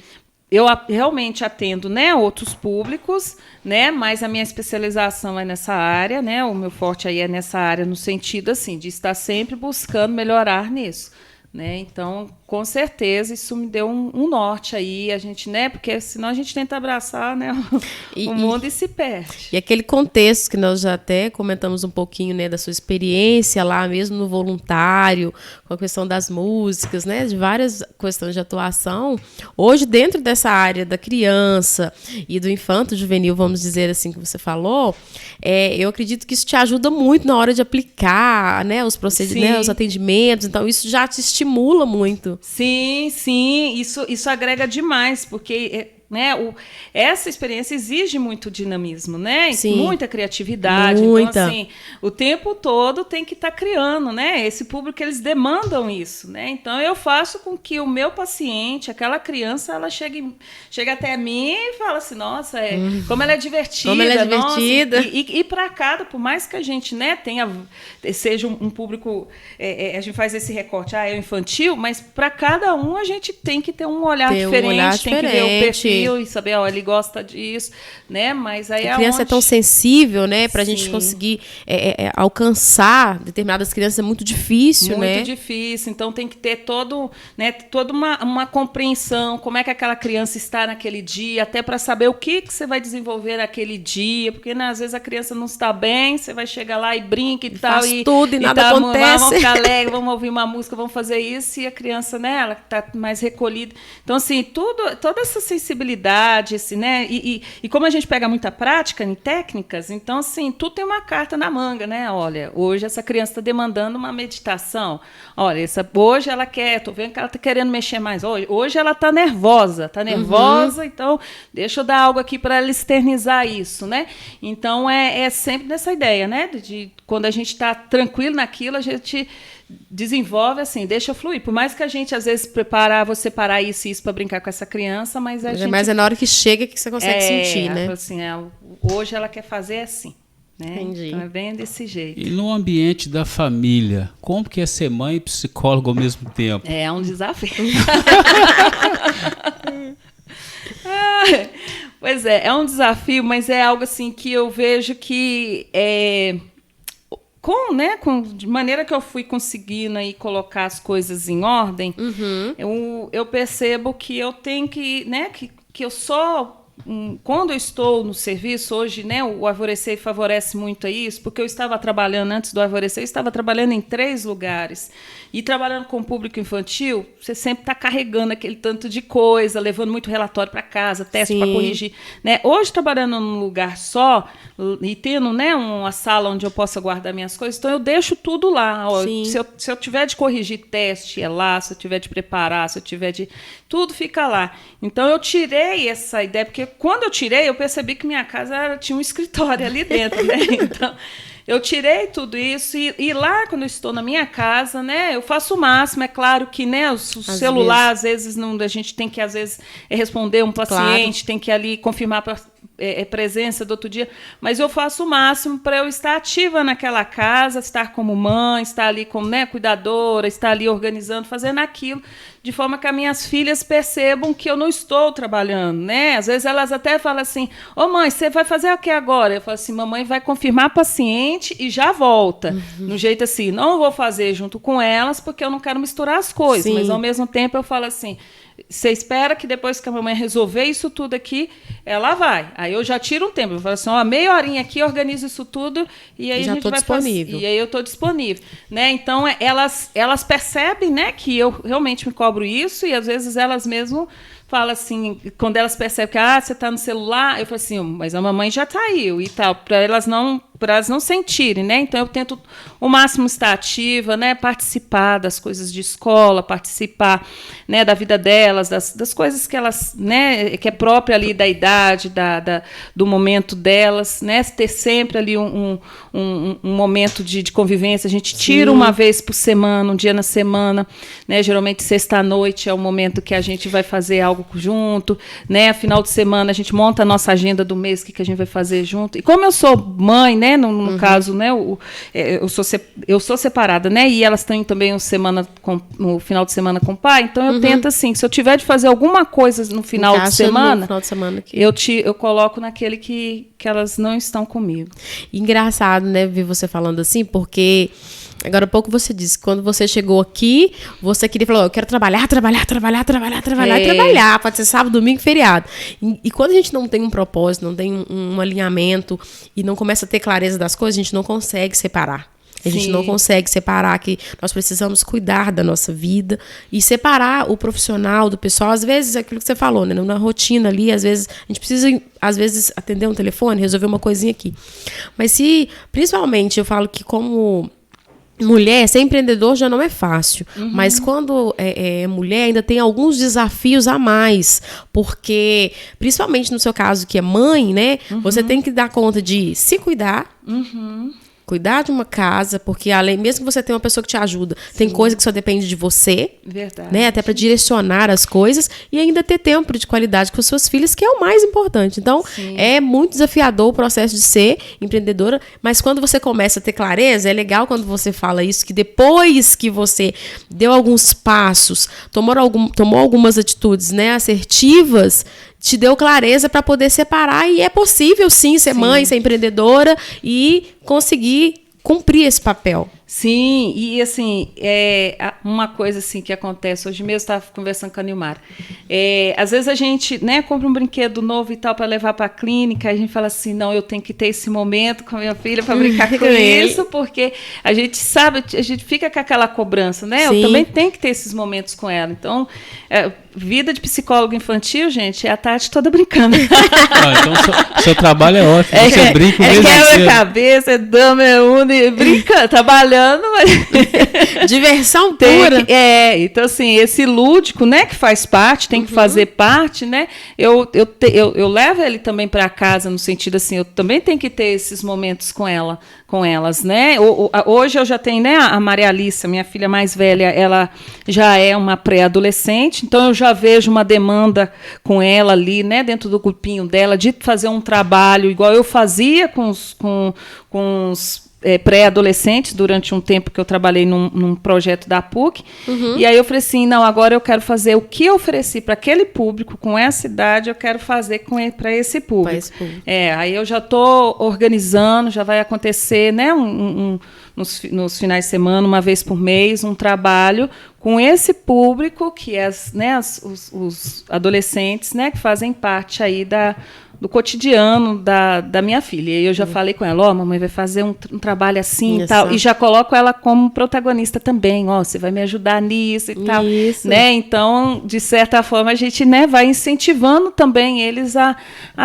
eu realmente atendo, né, outros públicos, né, mas a minha especialização é nessa área, né, o meu forte aí é nessa área no sentido assim de estar sempre buscando melhorar nisso, né? Então, com certeza isso me deu um norte aí, a gente, né, porque senão a gente tenta abraçar, né, o mundo e se perde. E aquele contexto que nós já até comentamos um pouquinho, né, da sua experiência lá mesmo no voluntário, com a questão das músicas, né, de várias questões de atuação. Hoje, dentro dessa área da criança e do infanto juvenil, vamos dizer assim, que você falou, eu acredito que isso te ajuda muito na hora de aplicar, né, os procedimentos, né, os atendimentos. Então, isso já te estimula muito. Sim, isso agrega demais, porque né, essa experiência exige muito dinamismo, né? Sim. Muita criatividade. Muita. Então, assim, o tempo todo tem que estar criando, né? Esse público, eles demandam isso, né? Então, eu faço com que o meu paciente, aquela criança, ela chegue até mim e fala assim, nossa, como ela é divertida. Como ela é divertida. Nossa, e para cada, por mais que a gente, né, seja um público, a gente faz esse recorte, é infantil, mas para cada um a gente tem que ter um olhar diferente, tem que ver o perfil e saber, ele gosta disso, né? Mas aí a criança é tão sensível, né? Para a gente conseguir alcançar determinadas crianças é muito difícil, né? Muito difícil. Então tem que ter toda uma compreensão, como é que aquela criança está naquele dia, até para saber o que você vai desenvolver naquele dia, porque né, às vezes a criança não está bem, você vai chegar lá e brinca e tal, faz tudo e nada acontece. Vamos ficar alegre, vamos ouvir uma música, vamos fazer isso, e a criança, né? Ela está mais recolhida. Então assim, toda essa sensibilidade, assim, né? E como a gente pega muita prática em técnicas, então, assim, tudo tem uma carta na manga, né? Olha, hoje essa criança está demandando uma meditação. Olha, hoje ela quer, tô vendo que ela está querendo mexer mais. Hoje ela está nervosa, então deixa eu dar algo aqui para ela externizar isso, né? Então, é sempre nessa ideia, né? De quando a gente está tranquilo naquilo, a gente desenvolve assim, deixa fluir. Por mais que a gente, às vezes, vou separar isso e isso para brincar com essa criança, mas a gente... Mas é na hora que chega que você consegue sentir, né? Assim, hoje ela quer fazer assim. Né? Entendi. Então é bem desse jeito. E no ambiente da família, como que é ser mãe e psicólogo ao mesmo tempo? É um desafio. Pois é um desafio, mas é algo assim que eu vejo que de maneira que eu fui conseguindo aí colocar as coisas em ordem, eu percebo que eu tenho que, né, que eu só quando eu estou no serviço hoje, né, o Alvorecer favorece muito a isso, porque eu estava trabalhando antes do Alvorecer, eu estava trabalhando em 3 lugares. E trabalhando com o público infantil, você sempre está carregando aquele tanto de coisa, levando muito relatório para casa, teste para corrigir. Né? Hoje, trabalhando num lugar só e tendo, né, uma sala onde eu possa guardar minhas coisas, então eu deixo tudo lá. Ó, se eu tiver de corrigir teste, é lá. Se eu tiver de preparar, se eu tiver de... Tudo fica lá. Então, eu tirei essa ideia, porque quando eu tirei, eu percebi que minha casa tinha um escritório ali dentro. Né? Então... Eu tirei tudo isso e lá, quando eu estou na minha casa, né, eu faço o máximo. É claro que, né, o celular, às vezes, a gente tem que, às vezes, responder um paciente, tem que ali confirmar presença do outro dia, mas eu faço o máximo para eu estar ativa naquela casa, estar como mãe, estar ali como, né, cuidadora, estar ali organizando, fazendo aquilo, de forma que as minhas filhas percebam que eu não estou trabalhando, né? Às vezes elas até falam assim, mãe, você vai fazer o que agora? Eu falo assim, mamãe vai confirmar paciente e já volta. No jeito assim, não vou fazer junto com elas, porque eu não quero misturar as coisas, mas ao mesmo tempo eu falo assim, você espera que depois que a mamãe resolver isso tudo aqui, ela vai. Aí eu já tiro um tempo. Eu falo assim, meia horinha aqui, organizo isso tudo e aí já a gente vai disponível. fazer. E aí eu estou disponível. Né? Então, elas percebem, né, que eu realmente me cobro isso e às vezes elas mesmo falam assim, quando elas percebem que você está no celular, eu falo assim, mas a mamãe já saiu e tal, para elas não para elas não sentirem, né? Então eu tento o máximo estar ativa, né? Participar das coisas de escola, participar, né, da vida delas, das coisas que elas, né, que é própria ali da idade, do momento delas, né? Ter sempre ali um momento de convivência. A gente tira uma vez por semana, um dia na semana, né? Geralmente sexta-noite é o momento que a gente vai fazer algo junto, né? Final de semana a gente monta a nossa agenda do mês, o que a gente vai fazer junto. E como eu sou mãe, né, no caso, né, eu sou separada, né, e elas têm também no final de semana com o pai, então eu tento assim, se eu tiver de fazer alguma coisa no final de semana, eu coloco naquele que elas não estão comigo. Engraçado, né, ver você falando assim, porque agora há pouco você disse que quando você chegou aqui, você falou, eu quero trabalhar, pode ser sábado, domingo, feriado. E quando a gente não tem um propósito, não tem um alinhamento e não começa a ter clareza das coisas, a gente não consegue separar. A gente não consegue separar que nós precisamos cuidar da nossa vida e separar o profissional do pessoal. Às vezes, aquilo que você falou, né? Na rotina ali, às vezes, a gente precisa, atender um telefone, resolver uma coisinha aqui. Mas principalmente, eu falo que como mulher, ser empreendedor já não é fácil, mas quando é mulher ainda tem alguns desafios a mais, porque, principalmente no seu caso que é mãe, né, você tem que dar conta de se cuidar, cuidar de uma casa, porque além, mesmo que você tenha uma pessoa que te ajuda, tem coisa que só depende de você, né, até para direcionar as coisas e ainda ter tempo de qualidade com as suas filhas, que é o mais importante. Então, é muito desafiador o processo de ser empreendedora, mas quando você começa a ter clareza, é legal quando você fala isso, que depois que você deu alguns passos, tomou algumas atitudes, né, assertivas, te deu clareza para poder separar, e é possível sim ser mãe, ser empreendedora e conseguir cumprir esse papel. Sim, e assim, uma coisa assim que acontece, hoje mesmo eu estava conversando com a Nilmar, às vezes a gente, né, compra um brinquedo novo e tal para levar para a clínica, a gente fala assim, não, eu tenho que ter esse momento com a minha filha para brincar com isso, porque a gente sabe, a gente fica com aquela cobrança, né, eu também tenho que ter esses momentos com ela, então, vida de psicólogo infantil, gente, é a tarde toda brincando. Então seu trabalho é ótimo, você brinca mesmo. Quebra-cabeça, dama, une, brincando, trabalhando, mas... diversão pura. Então assim, esse lúdico, né, que faz parte, tem que fazer parte, né, eu levo ele também para casa, no sentido assim, eu também tenho que ter esses momentos com elas, né, hoje eu já tenho, né, a Maria Alice, minha filha mais velha, ela já é uma pré-adolescente, então eu já vejo uma demanda com ela ali, né, dentro do grupinho dela, de fazer um trabalho igual eu fazia com os pré-adolescentes durante um tempo que eu trabalhei num projeto da PUC, e aí eu falei assim, não, agora eu quero fazer o que eu ofereci para aquele público, com essa idade, eu quero fazer para esse público. Aí eu já estou organizando, já vai acontecer, né, nos finais de semana, uma vez por mês, um trabalho com esse público, que é os adolescentes, né, que fazem parte aí do cotidiano da minha filha. E eu já falei com ela, mamãe vai fazer um trabalho assim e tal, e já coloco ela como protagonista também, você vai me ajudar nisso e tal, né? Então, de certa forma, a gente, né, vai incentivando também eles a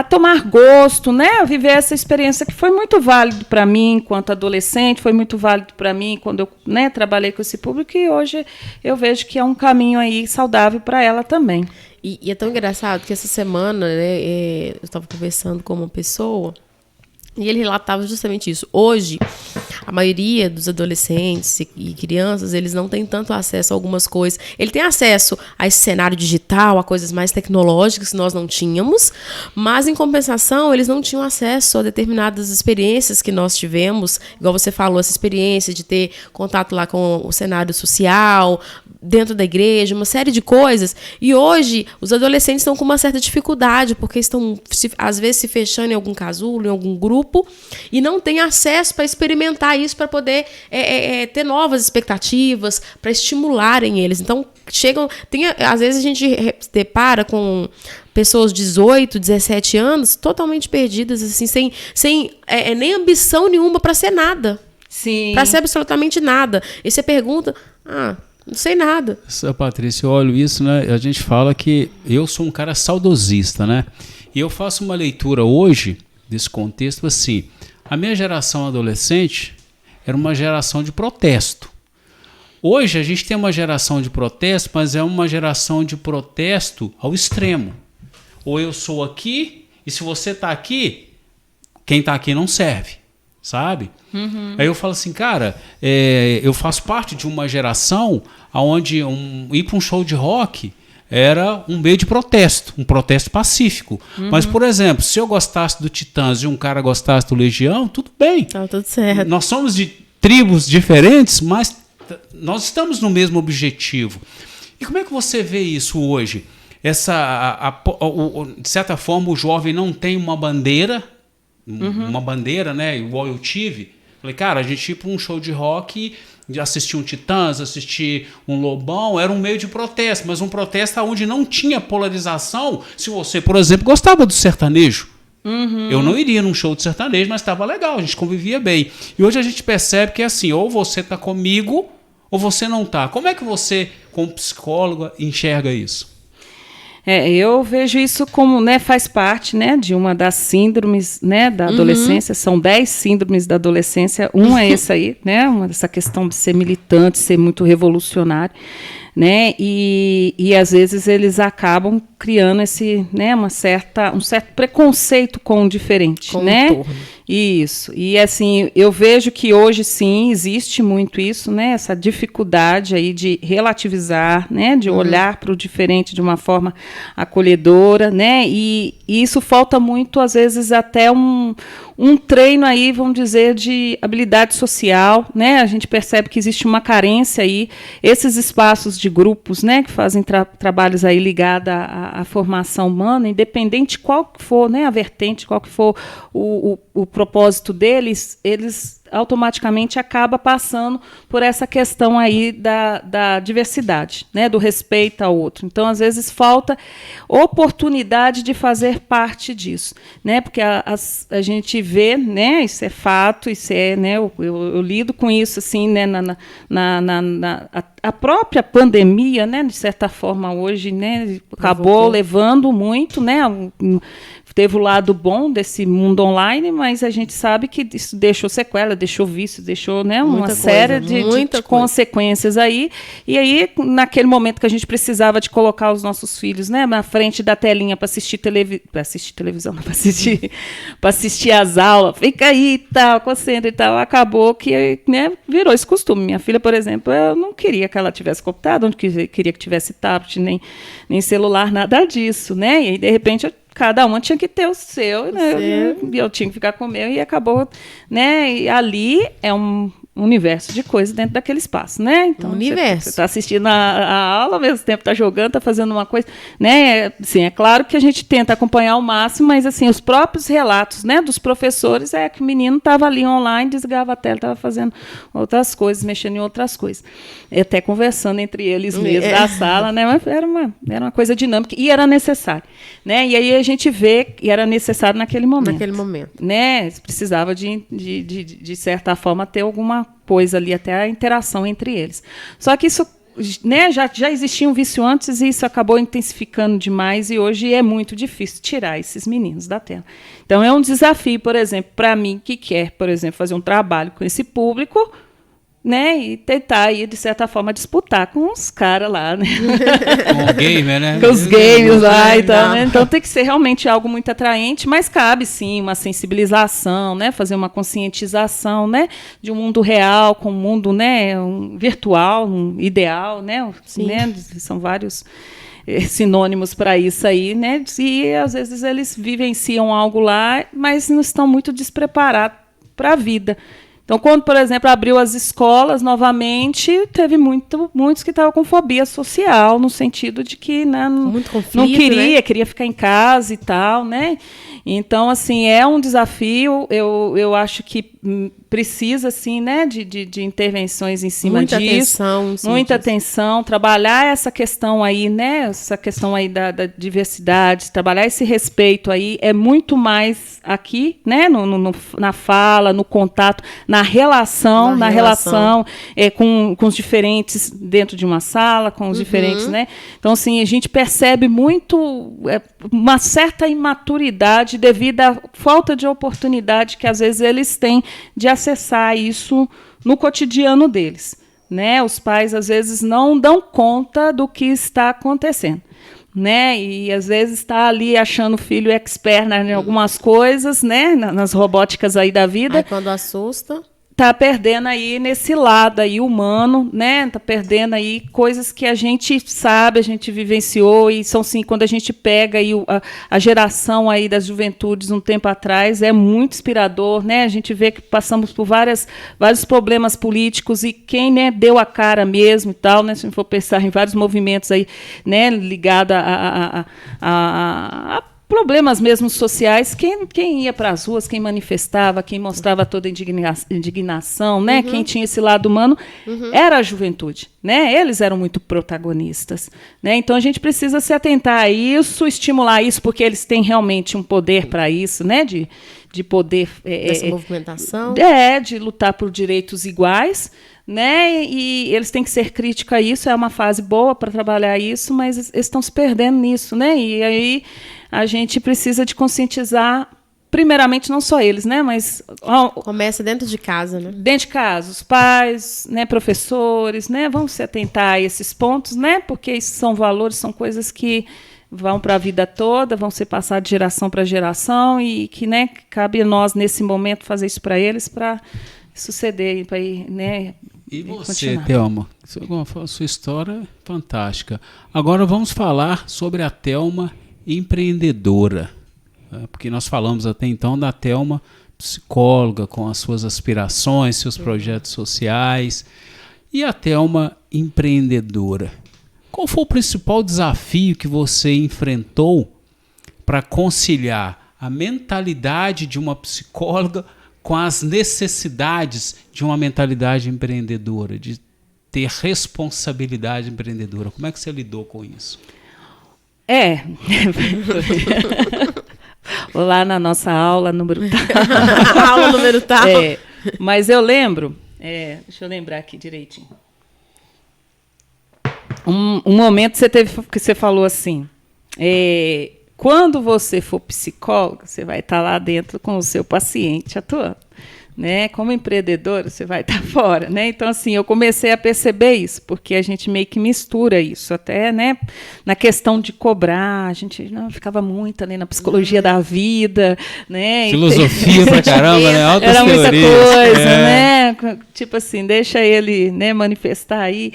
tomar gosto, né, a viver essa experiência que foi muito válido para mim enquanto adolescente, foi muito válido para mim quando eu, né, trabalhei com esse público, e hoje eu vejo que é um caminho aí saudável para ela também. E é tão engraçado que essa semana, né, eu estava conversando com uma pessoa e ele relatava justamente isso. Hoje, a maioria dos adolescentes e crianças, eles não têm tanto acesso a algumas coisas. Ele tem acesso a esse cenário digital, a coisas mais tecnológicas que nós não tínhamos, mas, em compensação, eles não tinham acesso a determinadas experiências que nós tivemos, igual você falou, essa experiência de ter contato lá com o cenário social, dentro da igreja, uma série de coisas. E hoje, os adolescentes estão com uma certa dificuldade, porque estão, às vezes, se fechando em algum casulo, em algum grupo, e não têm acesso para experimentar isso, para poder ter novas expectativas, para estimularem eles. Então, às vezes a gente se depara com pessoas de 18, 17 anos, totalmente perdidas, assim, sem nem ambição nenhuma para ser nada. Para ser absolutamente nada. E você pergunta, não sei nada. Patrícia, eu olho isso, né? A gente fala que eu sou um cara saudosista, né? E eu faço uma leitura hoje desse contexto assim. A minha geração adolescente era uma geração de protesto. Hoje a gente tem uma geração de protesto, mas é uma geração de protesto ao extremo. Ou eu sou aqui, e se você está aqui, quem está aqui não serve, sabe? Aí eu falo assim, cara, eu faço parte de uma geração onde ir para um show de rock era um meio de protesto, um protesto pacífico. Mas, por exemplo, se eu gostasse do Titãs e um cara gostasse do Legião, tudo bem. Tá tudo certo. Nós somos de tribos diferentes, mas nós estamos no mesmo objetivo. E como é que você vê isso hoje? De certa forma, o jovem não tem uma bandeira, né, igual eu tive. Falei, cara, a gente ia para um show de rock, assistir um Titãs, assistir um Lobão, era um meio de protesto, mas um protesto onde não tinha polarização. Se você, por exemplo, gostava do sertanejo, eu não iria num show de sertanejo, mas estava legal, a gente convivia bem. E hoje a gente percebe que é assim, ou você está comigo, ou você não está. Como é que você, como psicóloga, enxerga isso? Eu vejo isso como, né, faz parte, né, de uma das síndromes, né, da adolescência. São 10 síndromes da adolescência. Um é essa aí, né, essa questão de ser militante, ser muito revolucionário, né, e às vezes eles acabam criando esse, né, um certo preconceito com o diferente, com né? Isso. E assim, eu vejo que hoje sim existe muito isso, né, essa dificuldade aí de relativizar, né, de olhar para o diferente de uma forma acolhedora, né? E isso falta muito, às vezes, até um treino aí, vamos dizer, de habilidade social, né? A gente percebe que existe uma carência aí, esses espaços de grupos, né, que fazem trabalhos aí ligados à formação humana, independente qual que for, né, a vertente, qual que for o propósito deles, eles automaticamente acaba passando por essa questão aí da diversidade, né, do respeito ao outro. Então, às vezes, falta oportunidade de fazer parte disso, né, porque a gente vê, né, isso é fato, isso é, né, eu lido com isso, assim, né, a própria pandemia, né, de certa forma, hoje, né, acabou levando muito, né, teve o lado bom desse mundo online, mas a gente sabe que isso deixou sequela, deixou vício, deixou, né, uma série de consequências aí. E aí, naquele momento que a gente precisava de colocar os nossos filhos, né, na frente da telinha para assistir televisão, para assistir as aulas, fica aí e tal, concentra e tal, acabou que, né, virou esse costume. Minha filha, por exemplo, eu não queria que ela tivesse computador, não queria que tivesse tablet, nem celular, nada disso, né? E aí, de repente, cada uma tinha que ter o seu, né? Eu tinha que ficar com o meu e acabou, né? E ali é um universo de coisas dentro daquele espaço, né? Então, você está assistindo a aula, ao mesmo tempo está jogando, está fazendo uma coisa, né? Assim, é claro que a gente tenta acompanhar ao máximo, mas assim, os próprios relatos, né, dos professores que o menino estava ali online, desligava a tela, estava fazendo outras coisas, mexendo em outras coisas, até conversando entre eles mesmos da sala, né? Mas era uma coisa dinâmica e era necessário, né? E aí a gente vê que era necessário naquele momento, né? Precisava de certa forma ter alguma coisa ali, até a interação entre eles. Só que isso, né, já existia um vício antes e isso acabou intensificando demais e hoje é muito difícil tirar esses meninos da tela. Então é um desafio, por exemplo, para mim que quer, por exemplo, fazer um trabalho com esse público, né, e tentar aí, de certa forma, disputar com os caras lá, né? Com o gamer, né? Com os games lá e tal, né? Então tem que ser realmente algo muito atraente, mas cabe sim uma sensibilização, né? Fazer uma conscientização, né? De um mundo real com um mundo, né, virtual, um ideal, né? São vários sinônimos para isso aí, né? E às vezes eles vivenciam algo lá, mas não estão muito despreparados para a vida. Então, quando, por exemplo, abriu as escolas novamente, teve muitos que estavam com fobia social, no sentido de que, né, não queria ficar em casa e tal, né? Então, assim, é um desafio. Eu acho que precisa, assim, né, de intervenções em cima disso. Muita atenção, trabalhar essa questão aí, né? Essa questão aí da diversidade, trabalhar esse respeito aí é muito mais aqui, né? Na fala, no contato, na relação com os diferentes dentro de uma sala, com os diferentes, né? Então, assim, a gente percebe muito uma certa imaturidade devido à falta de oportunidade que às vezes eles têm de acessar isso no cotidiano deles, né? Os pais às vezes não dão conta do que está acontecendo, né? E às vezes está ali achando o filho expert em algumas coisas, né? Nas robóticas aí da vida. Aí quando assusta... Está perdendo aí nesse lado aí humano, né? Está perdendo aí coisas que a gente sabe, a gente vivenciou, e são sim, quando a gente pega aí a geração aí das juventudes um tempo atrás, é muito inspirador, né? A gente vê que passamos por vários problemas políticos, e quem, né, deu a cara mesmo e tal, né? Se a gente for pensar em vários movimentos aí, né, ligados a problemas mesmo sociais, quem ia para as ruas, quem manifestava, quem mostrava toda a indignação, né? Quem tinha esse lado humano, era a juventude, né? Eles eram muito protagonistas, né? Então a gente precisa se atentar a isso, estimular isso, porque eles têm realmente um poder para isso, né? De poder... Dessa movimentação. De lutar por direitos iguais, né? E eles têm que ser críticos a isso, é uma fase boa para trabalhar isso, mas eles estão se perdendo nisso, né? E aí a gente precisa de conscientizar, primeiramente, não só eles, né? Mas começa dentro de casa, né? Dentro de casa, os pais, né, professores, né? Vamos se atentar a esses pontos, né? Porque isso são valores, são coisas que vão para a vida toda, vão ser passadas de geração para geração, e que, né, cabe a nós, nesse momento, fazer isso para eles, para suceder, para ir, né? E você, Thelma? A sua história é fantástica. Agora vamos falar sobre a Thelma empreendedora, porque nós falamos até então da Thelma psicóloga, com as suas aspirações, seus projetos sociais, e a Thelma empreendedora. Qual foi o principal desafio que você enfrentou para conciliar a mentalidade de uma psicóloga com as necessidades de uma mentalidade empreendedora, de ter responsabilidade empreendedora? Como é que você lidou com isso? Lá na nossa aula número tal. Aula número tal. Mas eu lembro, deixa eu lembrar aqui direitinho. Um momento que você falou assim, quando você for psicóloga, você vai estar lá dentro com o seu paciente atuando, né? Como empreendedora, você vai estar fora, né? Então, assim, eu comecei a perceber isso, porque a gente meio que mistura isso, até, né? Na questão de cobrar, a gente ficava muito ali na psicologia da vida, né? Filosofia pra caramba, né? Altas era muita teorias. Coisa, né? Tipo assim, deixa ele, né, manifestar aí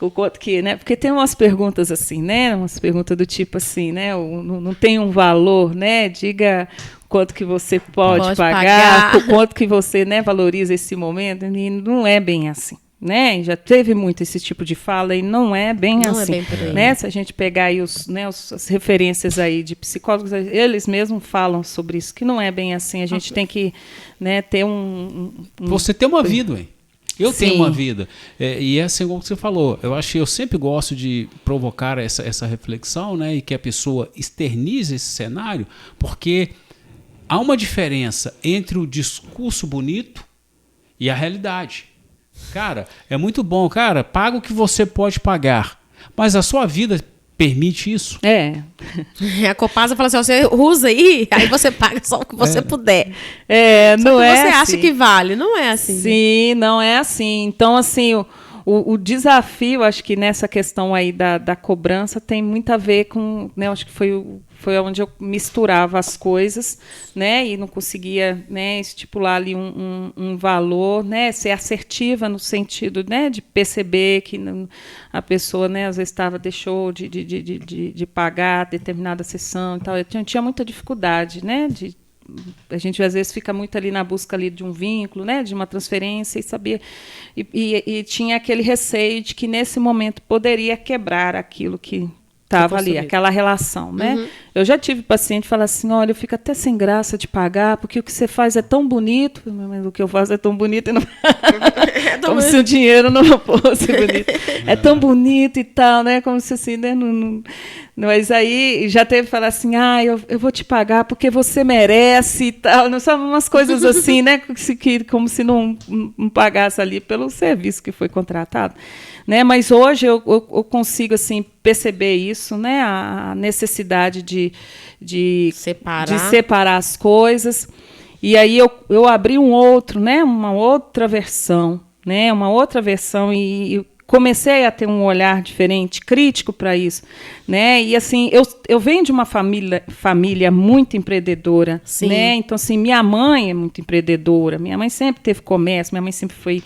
o quanto que, né? Porque tem umas perguntas assim, né? Umas perguntas do tipo assim, né? Não tem um valor, né? Diga quanto que você pode pagar, o quanto que você, né, valoriza esse momento, e não é bem assim, né? Já teve muito esse tipo de fala e não é bem assim, né? Se a gente pegar aí as referências aí de psicólogos, eles mesmos falam sobre isso, que não é bem assim. A gente tem que, né, ter Você tem uma vida, hein? Eu tenho uma vida. E é assim como você falou. Eu sempre gosto de provocar essa reflexão, né? E que a pessoa externize esse cenário, porque há uma diferença entre o discurso bonito e a realidade. Cara, é muito bom, cara, paga o que você pode pagar, mas a sua vida permite isso? A Copasa fala assim, você usa aí você paga só o que você puder. Não só que é você assim. acha que vale, não é assim. Sim, não é assim. Então, assim, o desafio, acho que nessa questão aí da cobrança tem muito a ver com, né, acho que foi onde eu misturava as coisas, né, e não conseguia, né, estipular ali um valor, né, ser assertiva no sentido, né, de perceber que a pessoa, né, às vezes deixou de pagar determinada sessão e tal. Eu tinha muita dificuldade, né, a gente às vezes fica muito ali na busca ali de um vínculo, né, de uma transferência, e sabia e tinha aquele receio de que nesse momento poderia quebrar aquilo que estava ali, aquela relação, né? Eu já tive paciente falar assim, olha, eu fico até sem graça de pagar, porque o que você faz é tão bonito, mas o que eu faço é tão bonito e não... como se o dinheiro não fosse bonito. É tão bonito e tal, né? Como se assim, né? Mas aí já teve que falar assim, eu vou te pagar porque você merece e tal. Não são umas coisas assim, né? Como se não pagasse ali pelo serviço que foi contratado. né? Mas hoje eu consigo assim perceber isso, né? A necessidade de separar as coisas. E aí eu abri uma outra versão, né? Uma outra versão e comecei a ter um olhar diferente, crítico para isso, né? E assim, eu venho de uma família muito empreendedora, né? Então assim, minha mãe é muito empreendedora, minha mãe sempre teve comércio, minha mãe sempre foi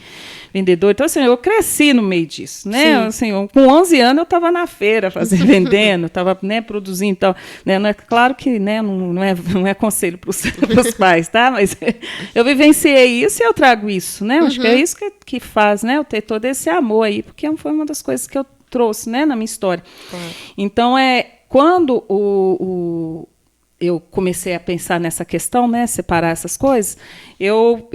vendedora. Então assim, eu cresci no meio disso, né? Assim, com 11 anos eu estava na feira vendendo, estava, né, produzindo e tal, né? Não é claro que, né, não é conselho para os pais, tá? Mas eu vivenciei isso e eu trago isso, né? Acho que é isso que faz, né, eu ter todo esse amor aí, porque foi uma das coisas que eu trouxe, né, na minha história. Então, quando eu comecei a pensar nessa questão, né, separar essas coisas, eu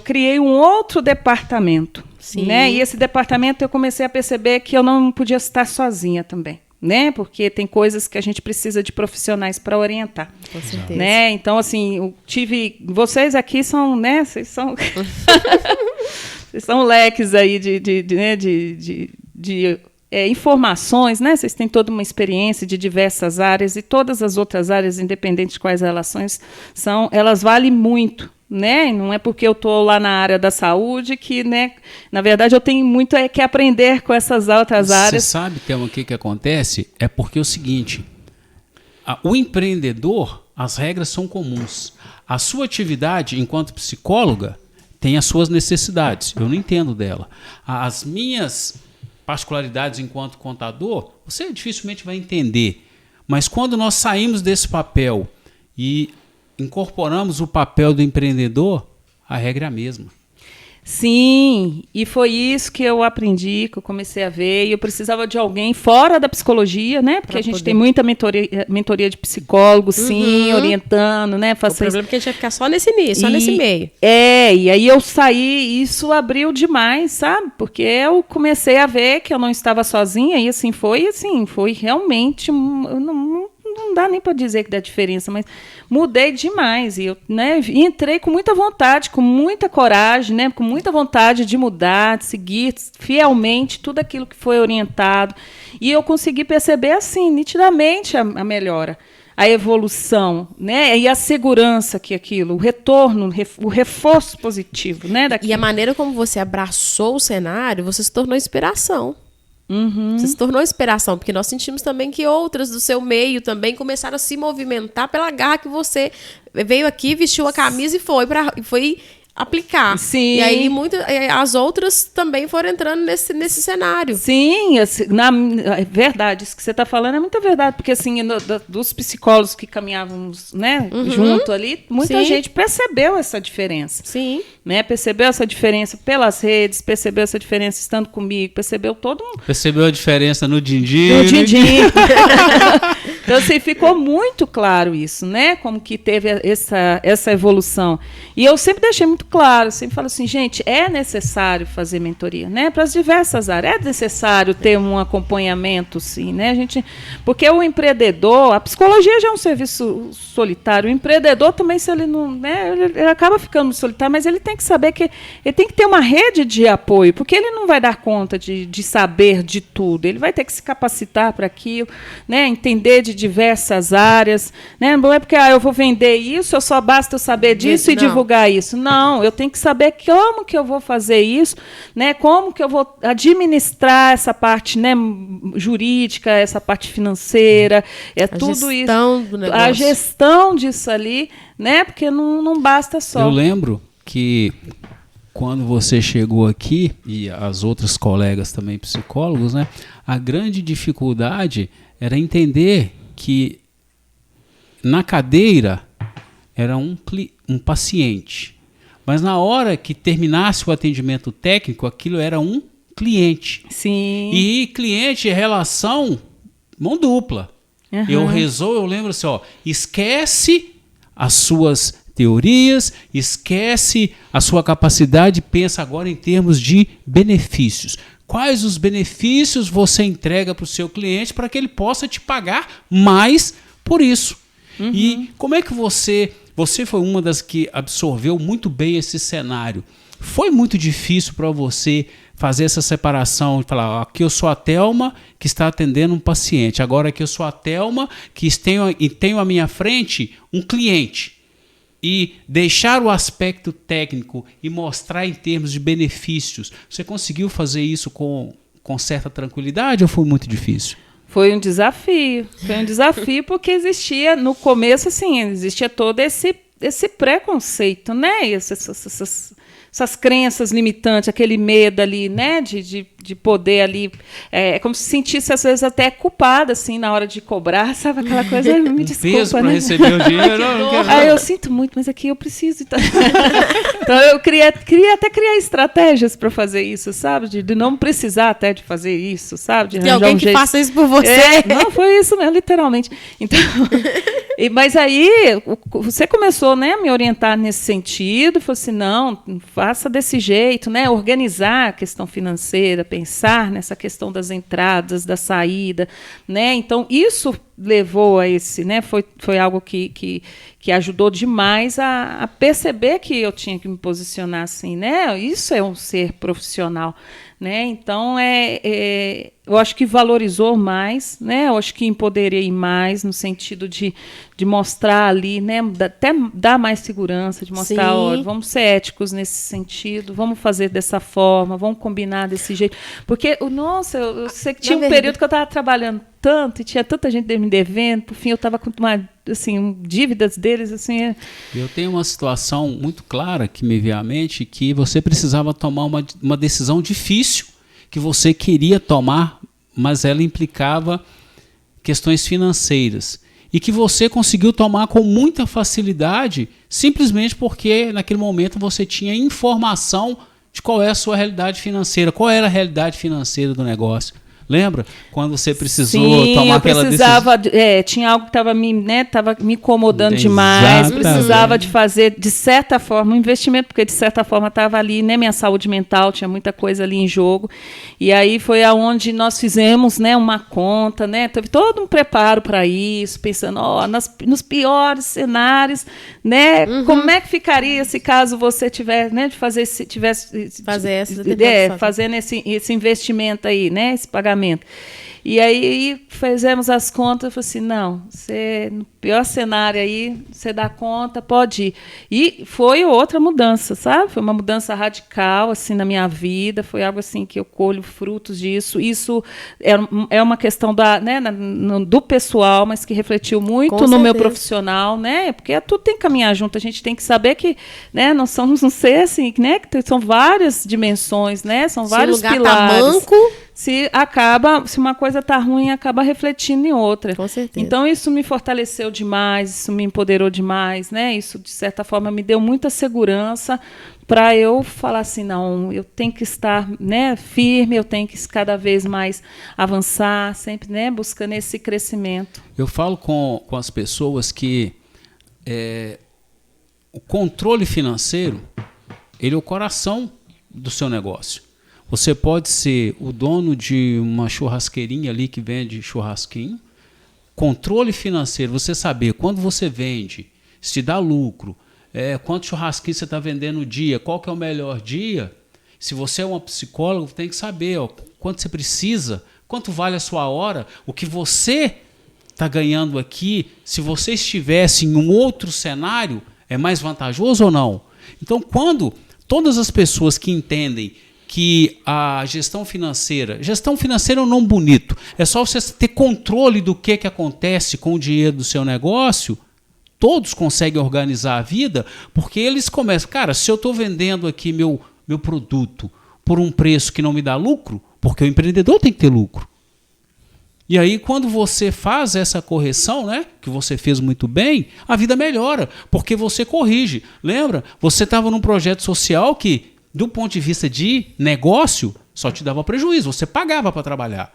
criei um outro departamento, né? E esse departamento eu comecei a perceber que eu não podia estar sozinha também, né? Porque tem coisas que a gente precisa de profissionais para orientar. Com certeza. Né? Então, assim, vocês aqui são, né? Vocês são vocês são leques aí de informações, né? Vocês têm toda uma experiência de diversas áreas e todas as outras áreas, independente de quais relações são, elas valem muito, né? Não é porque eu estou lá na área da saúde que, né? Na verdade, eu tenho muito que aprender com essas outras áreas. Você sabe, Thelma, o que acontece? É porque é o seguinte, o empreendedor, as regras são comuns. A sua atividade enquanto psicóloga tem as suas necessidades. Eu não entendo dela. As minhas particularidades enquanto contador, você dificilmente vai entender. Mas quando nós saímos desse papel e incorporamos o papel do empreendedor, a regra é a mesma. Sim, e foi isso que eu aprendi, que eu comecei a ver, e eu precisava de alguém fora da psicologia, né? Porque a gente tem muita mentoria de psicólogos, sim, orientando, né? O problema é que a gente vai ficar só nesse meio. E aí eu saí, e isso abriu demais, sabe? Porque eu comecei a ver que eu não estava sozinha, e assim, foi realmente, não dá nem para dizer que dá diferença, mas mudei demais. E eu, né, entrei com muita vontade, com muita coragem, né, com muita vontade de mudar, de seguir fielmente tudo aquilo que foi orientado. E eu consegui perceber, assim, nitidamente a melhora, a evolução, né, e a segurança que aquilo, o retorno, o reforço positivo, né, daquilo. E a maneira como você abraçou o cenário, você se tornou inspiração. Você se tornou inspiração, porque nós sentimos também que outras do seu meio também começaram a se movimentar pela garra que você veio aqui, vestiu a camisa e foi aplicar. Sim. E aí as outras também foram entrando nesse cenário. Sim, assim, é verdade, isso que você está falando é muita verdade, porque assim, dos psicólogos que caminhávamos, né, junto ali, muita gente percebeu essa diferença. Sim. Né, percebeu essa diferença pelas redes, percebeu essa diferença estando comigo, percebeu Percebeu a diferença no din-din. No din-din. Então, assim, ficou muito claro isso, né? Como que teve essa evolução. E eu sempre deixei muito claro, sempre falo assim, gente, é necessário fazer mentoria, né? Para as diversas áreas. É necessário ter um acompanhamento, sim, né? Porque o empreendedor, a psicologia já é um serviço solitário. O empreendedor também, se ele não, né, ele acaba ficando solitário, mas ele tem que saber que ele tem que ter uma rede de apoio, porque ele não vai dar conta de saber de tudo. Ele vai ter que se capacitar para aquilo, né? Entender de diversas áreas, né? Não é porque eu vou vender isso, só basta eu saber disso e divulgar isso. Não, eu tenho que saber como que eu vou fazer isso, né? Como que eu vou administrar essa parte, né, jurídica, essa parte financeira, tudo isso. A gestão disso ali, né? Porque não basta só. Eu lembro que quando você chegou aqui, e as outras colegas também psicólogos, né, a grande dificuldade era entender que na cadeira era um paciente, mas na hora que terminasse o atendimento técnico, aquilo era um cliente. Sim. E cliente é relação mão dupla. Eu lembro assim, esquece as suas teorias, esquece a sua capacidade, pensa agora em termos de benefícios. Quais os benefícios você entrega para o seu cliente para que ele possa te pagar mais por isso? E como é que você foi uma das que absorveu muito bem esse cenário? Foi muito difícil para você fazer essa separação, falar, aqui eu sou a Thelma que está atendendo um paciente, agora aqui eu sou a Thelma que tenho à minha frente um cliente. E deixar o aspecto técnico e mostrar em termos de benefícios. Você conseguiu fazer isso com certa tranquilidade ou foi muito difícil? Foi um desafio porque existia, no começo, assim, existia todo esse preconceito, né? Essas crenças limitantes, aquele medo ali, né, de poder ali, é como se sentisse às vezes até culpada, assim, na hora de cobrar, sabe, aquela coisa, me desculpa, peso para né? receber o dinheiro. Não quero. Aí eu sinto muito, mas aqui eu preciso. Então eu queria até criar estratégias para fazer isso, sabe, de não precisar até de fazer isso, sabe, de tem alguém que faça isso por você. Não, foi isso mesmo, literalmente. Então, mas aí você começou, né, a me orientar nesse sentido, falou assim, não, faça desse jeito, né, organizar a questão financeira, pensar nessa questão das entradas, da saída, né? Então isso levou a esse, né? Foi algo que ajudou demais a perceber que eu tinha que me posicionar assim, né? Isso é um ser profissional, né? Então eu acho que valorizou mais, né? Eu acho que empoderei mais no sentido de mostrar ali, né? Até dar mais segurança, de mostrar, olha, vamos ser éticos nesse sentido, vamos fazer dessa forma, vamos combinar desse jeito, porque nossa, eu sei que tinha um período que eu estava trabalhando tanto e tinha tanta gente me devendo, por fim eu estava com dívidas deles, assim. Eu tenho uma situação muito clara que me veio à mente, que você precisava tomar uma decisão difícil que você queria tomar, mas ela implicava questões financeiras e que você conseguiu tomar com muita facilidade, simplesmente porque naquele momento você tinha informação de qual é a sua realidade financeira, qual era a realidade financeira do negócio. Lembra? Quando você precisou tomar aquela decisão? Tinha algo que estava me incomodando demais. Precisava de fazer, de certa forma, um investimento, porque de certa forma estava ali, né, minha saúde mental, tinha muita coisa ali em jogo. E aí foi aonde nós fizemos, né, uma conta, né, teve todo um preparo para isso, pensando, nos piores cenários, né, como é que ficaria se caso você tivesse, né, fazendo esse investimento aí, né, esse pagamento. E aí fizemos as contas, eu falei assim, não, você, no pior cenário aí, você dá conta, pode ir. E foi outra mudança, sabe? Foi uma mudança radical, assim, na minha vida, foi algo assim que eu colho frutos disso. Isso é uma questão do pessoal, mas que refletiu muito no meu profissional, né? Porque tudo tem que caminhar junto, a gente tem que saber que, né, nós somos um ser, assim, né, que são várias dimensões, né? São vários pilares. Tá manco, se uma coisa está ruim, acaba refletindo em outra. Com certeza. Então, isso me fortaleceu demais, isso me empoderou demais, né? Isso, de certa forma, me deu muita segurança para eu falar assim, não, eu tenho que estar, né, firme, eu tenho que cada vez mais avançar, sempre, né, buscando esse crescimento. Eu falo com as pessoas que o controle financeiro, ele é o coração do seu negócio. Você pode ser o dono de uma churrasqueirinha ali que vende churrasquinho. Controle financeiro, você saber quando você vende, se te dá lucro, quanto churrasquinho você está vendendo no dia, qual que é o melhor dia. Se você é uma psicóloga, tem que saber quanto você precisa, quanto vale a sua hora, o que você está ganhando aqui, se você estivesse em um outro cenário, é mais vantajoso ou não? Então, quando todas as pessoas que entendem que a gestão financeira é um nome bonito, é só você ter controle do que acontece com o dinheiro do seu negócio, todos conseguem organizar a vida, porque eles começam, cara, se eu estou vendendo aqui meu produto por um preço que não me dá lucro, porque o empreendedor tem que ter lucro. E aí, quando você faz essa correção, né, que você fez muito bem, a vida melhora, porque você corrige. Lembra? Você estava num projeto social que, do ponto de vista de negócio, só te dava prejuízo, você pagava para trabalhar.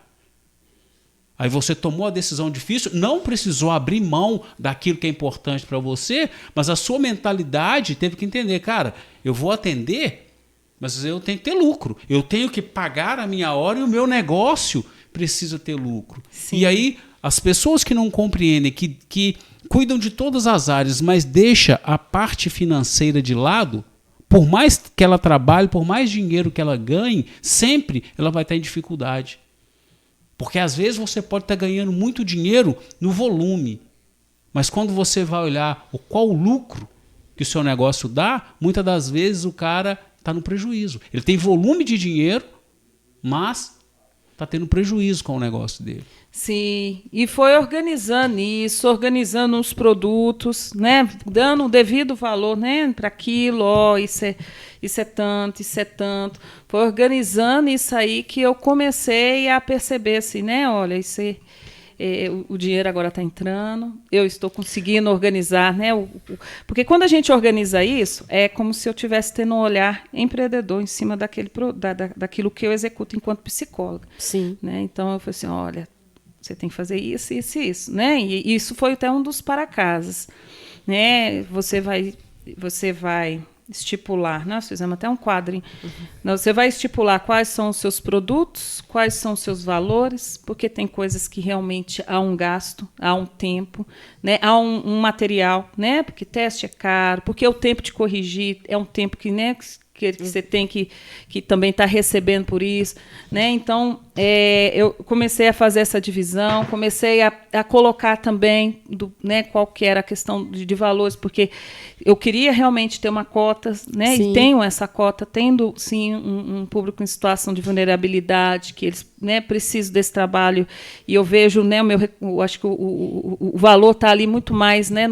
Aí você tomou a decisão difícil, não precisou abrir mão daquilo que é importante para você, mas a sua mentalidade teve que entender, cara, eu vou atender, mas eu tenho que ter lucro, eu tenho que pagar a minha hora e o meu negócio precisa ter lucro. Sim. E aí, as pessoas que não compreendem, que cuidam de todas as áreas, mas deixa a parte financeira de lado, por mais que ela trabalhe, por mais dinheiro que ela ganhe, sempre ela vai estar em dificuldade. Porque às vezes você pode estar ganhando muito dinheiro no volume, mas quando você vai olhar qual o lucro que o seu negócio dá, muitas das vezes o cara está no prejuízo. Ele tem volume de dinheiro, mas está tendo prejuízo com o negócio dele. Sim, e foi organizando isso, organizando os produtos, né, dando o devido valor, né, para aquilo, isso é tanto, isso é tanto. Foi organizando isso aí que eu comecei a perceber assim, né, olha, o dinheiro agora está entrando, eu estou conseguindo organizar, né, porque quando a gente organiza isso, é como se eu estivesse tendo um olhar empreendedor em cima daquilo que eu executo enquanto psicóloga. Sim. Né? Então eu falei assim, olha, você tem que fazer isso, isso e isso, né? E isso foi até um dos para-casas, né? Você vai estipular, nós fizemos até um quadro, você vai estipular quais são os seus produtos, quais são os seus valores, porque tem coisas que realmente há um gasto, há um tempo, né? Há um material, né? Porque teste é caro, porque o tempo de corrigir é um tempo que, né, que você tem que também estar recebendo por isso, né? Então, eu comecei a fazer essa divisão, comecei a colocar também né, qual que era a questão de valores, porque eu queria realmente ter uma cota, né? Sim. E tenho essa cota, tendo sim um público em situação de vulnerabilidade, que eles, né, precisam desse trabalho, e eu vejo, né, eu acho que o valor está ali muito mais, né,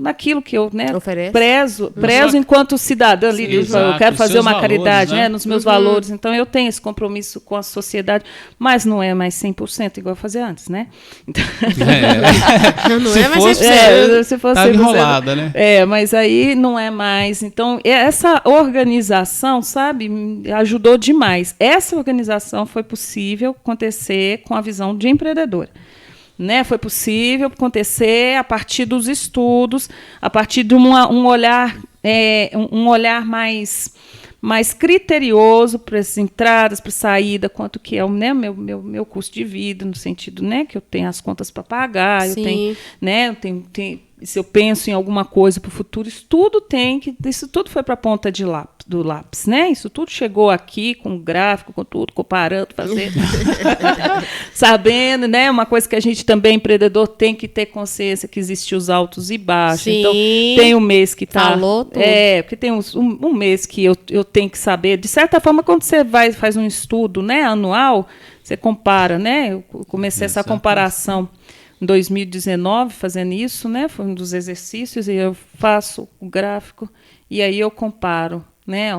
naquilo que eu, né, prezo enquanto cidadã ali, eu quero fazer uma caridade, né, nos meus valores, então eu tenho esse compromisso com a sociedade, mas não é mais 100% igual eu fazia antes, né? Então, não é mais 100%. Se fosse tá enrolada, né? Mas aí não é mais. Então, essa organização, sabe, me ajudou demais. Essa organização foi possível acontecer com a visão de empreendedora. Né? Foi possível acontecer a partir dos estudos, a partir de um olhar mais criterioso para as entradas, para a saída, quanto que é o, né, meu custo de vida, no sentido, né, que eu tenho as contas para pagar, eu tenho, né, se eu penso em alguma coisa para o futuro, isso tudo foi para a ponta do lápis, né? Isso tudo chegou aqui com gráfico, com tudo, comparando, fazendo, sabendo, né? Uma coisa que a gente também, empreendedor, tem que ter consciência que existem os altos e baixos. Sim. Então, tem um mês que está... Falou tudo. Porque tem um mês que eu tenho que saber. De certa forma, quando você faz um estudo, né, anual, você compara, né? Eu comecei essa comparação em 2019, fazendo isso, né? Foi um dos exercícios, e eu faço o gráfico, e aí eu comparo, né?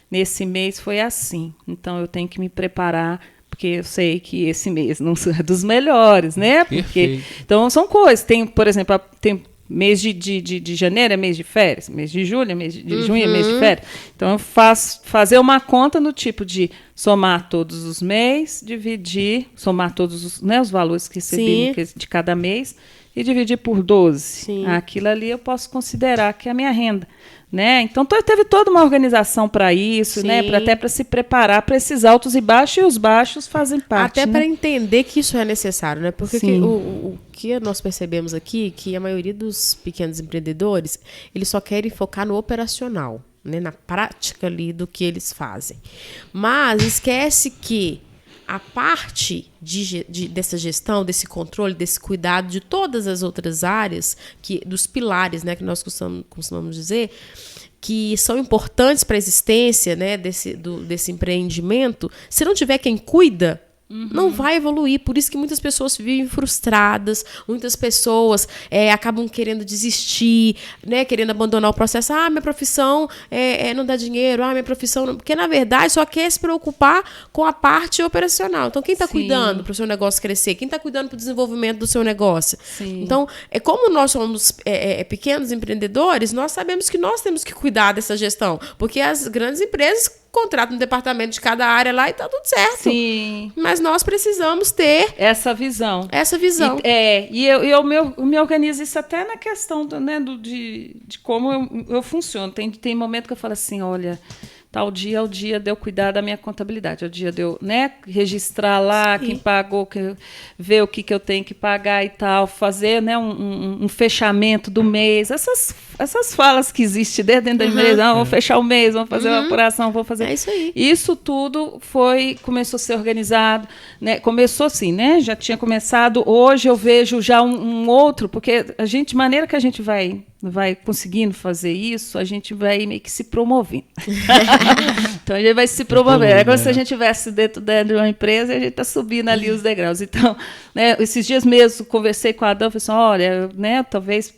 Nesse mês foi assim, então eu tenho que me preparar, porque eu sei que esse mês não é dos melhores, né? Porque, então, são coisas. Tem, por exemplo, tem mês de janeiro é mês de férias, mês de julho é mês de junho é mês de férias. Então, eu fazer uma conta no tipo de somar todos os meses, somar todos os, né, os valores que recebi de cada mês e dividir por 12. Sim. Aquilo ali eu posso considerar que é a minha renda. Né? Então, teve toda uma organização para isso, né? Até para se preparar para esses altos e baixos, e os baixos fazem parte. Até para entender que isso é necessário, né? Porque o que nós percebemos aqui, que a maioria dos pequenos empreendedores, eles só querem focar no operacional, né? Na prática ali do que eles fazem. Mas esquece que a parte dessa gestão, desse controle, desse cuidado de todas as outras áreas, dos pilares, né, que nós costumamos dizer, que são importantes para a existência, né, desse empreendimento, se não tiver quem cuida, não vai evoluir. Por isso que muitas pessoas vivem frustradas, muitas pessoas acabam querendo desistir, né, querendo abandonar o processo. Minha profissão não dá dinheiro, minha profissão não... Porque, na verdade, só quer se preocupar com a parte operacional. Então, quem está cuidando para o seu negócio crescer? Quem está cuidando para o desenvolvimento do seu negócio? Sim. Então, como nós somos pequenos empreendedores, nós sabemos que nós temos que cuidar dessa gestão, porque as grandes empresas contratam um departamento de cada área lá e tá tudo certo. Sim. Mas nós precisamos ter essa visão. E eu me organizo isso até na questão de como eu funciono. Tem momento que eu falo assim, olha, tal dia é o dia de eu cuidar da minha contabilidade, é o dia de eu, né, registrar lá quem pagou, ver o que eu tenho que pagar e tal, fazer, né, um fechamento do mês, essas falas que existem dentro da empresa, vou fechar o mês, vamos fazer uma apuração, vou fazer... É isso aí. Isso tudo começou a ser organizado, né? Começou assim, né? Já tinha começado, hoje eu vejo já um outro, porque de maneira que a gente vai conseguindo fazer isso, a gente vai meio que se promovendo. Então, a gente vai se promover. É como se a gente estivesse dentro de uma empresa e a gente está subindo ali os degraus. Então, né, esses dias mesmo, conversei com a Adão, falei assim, olha, né, talvez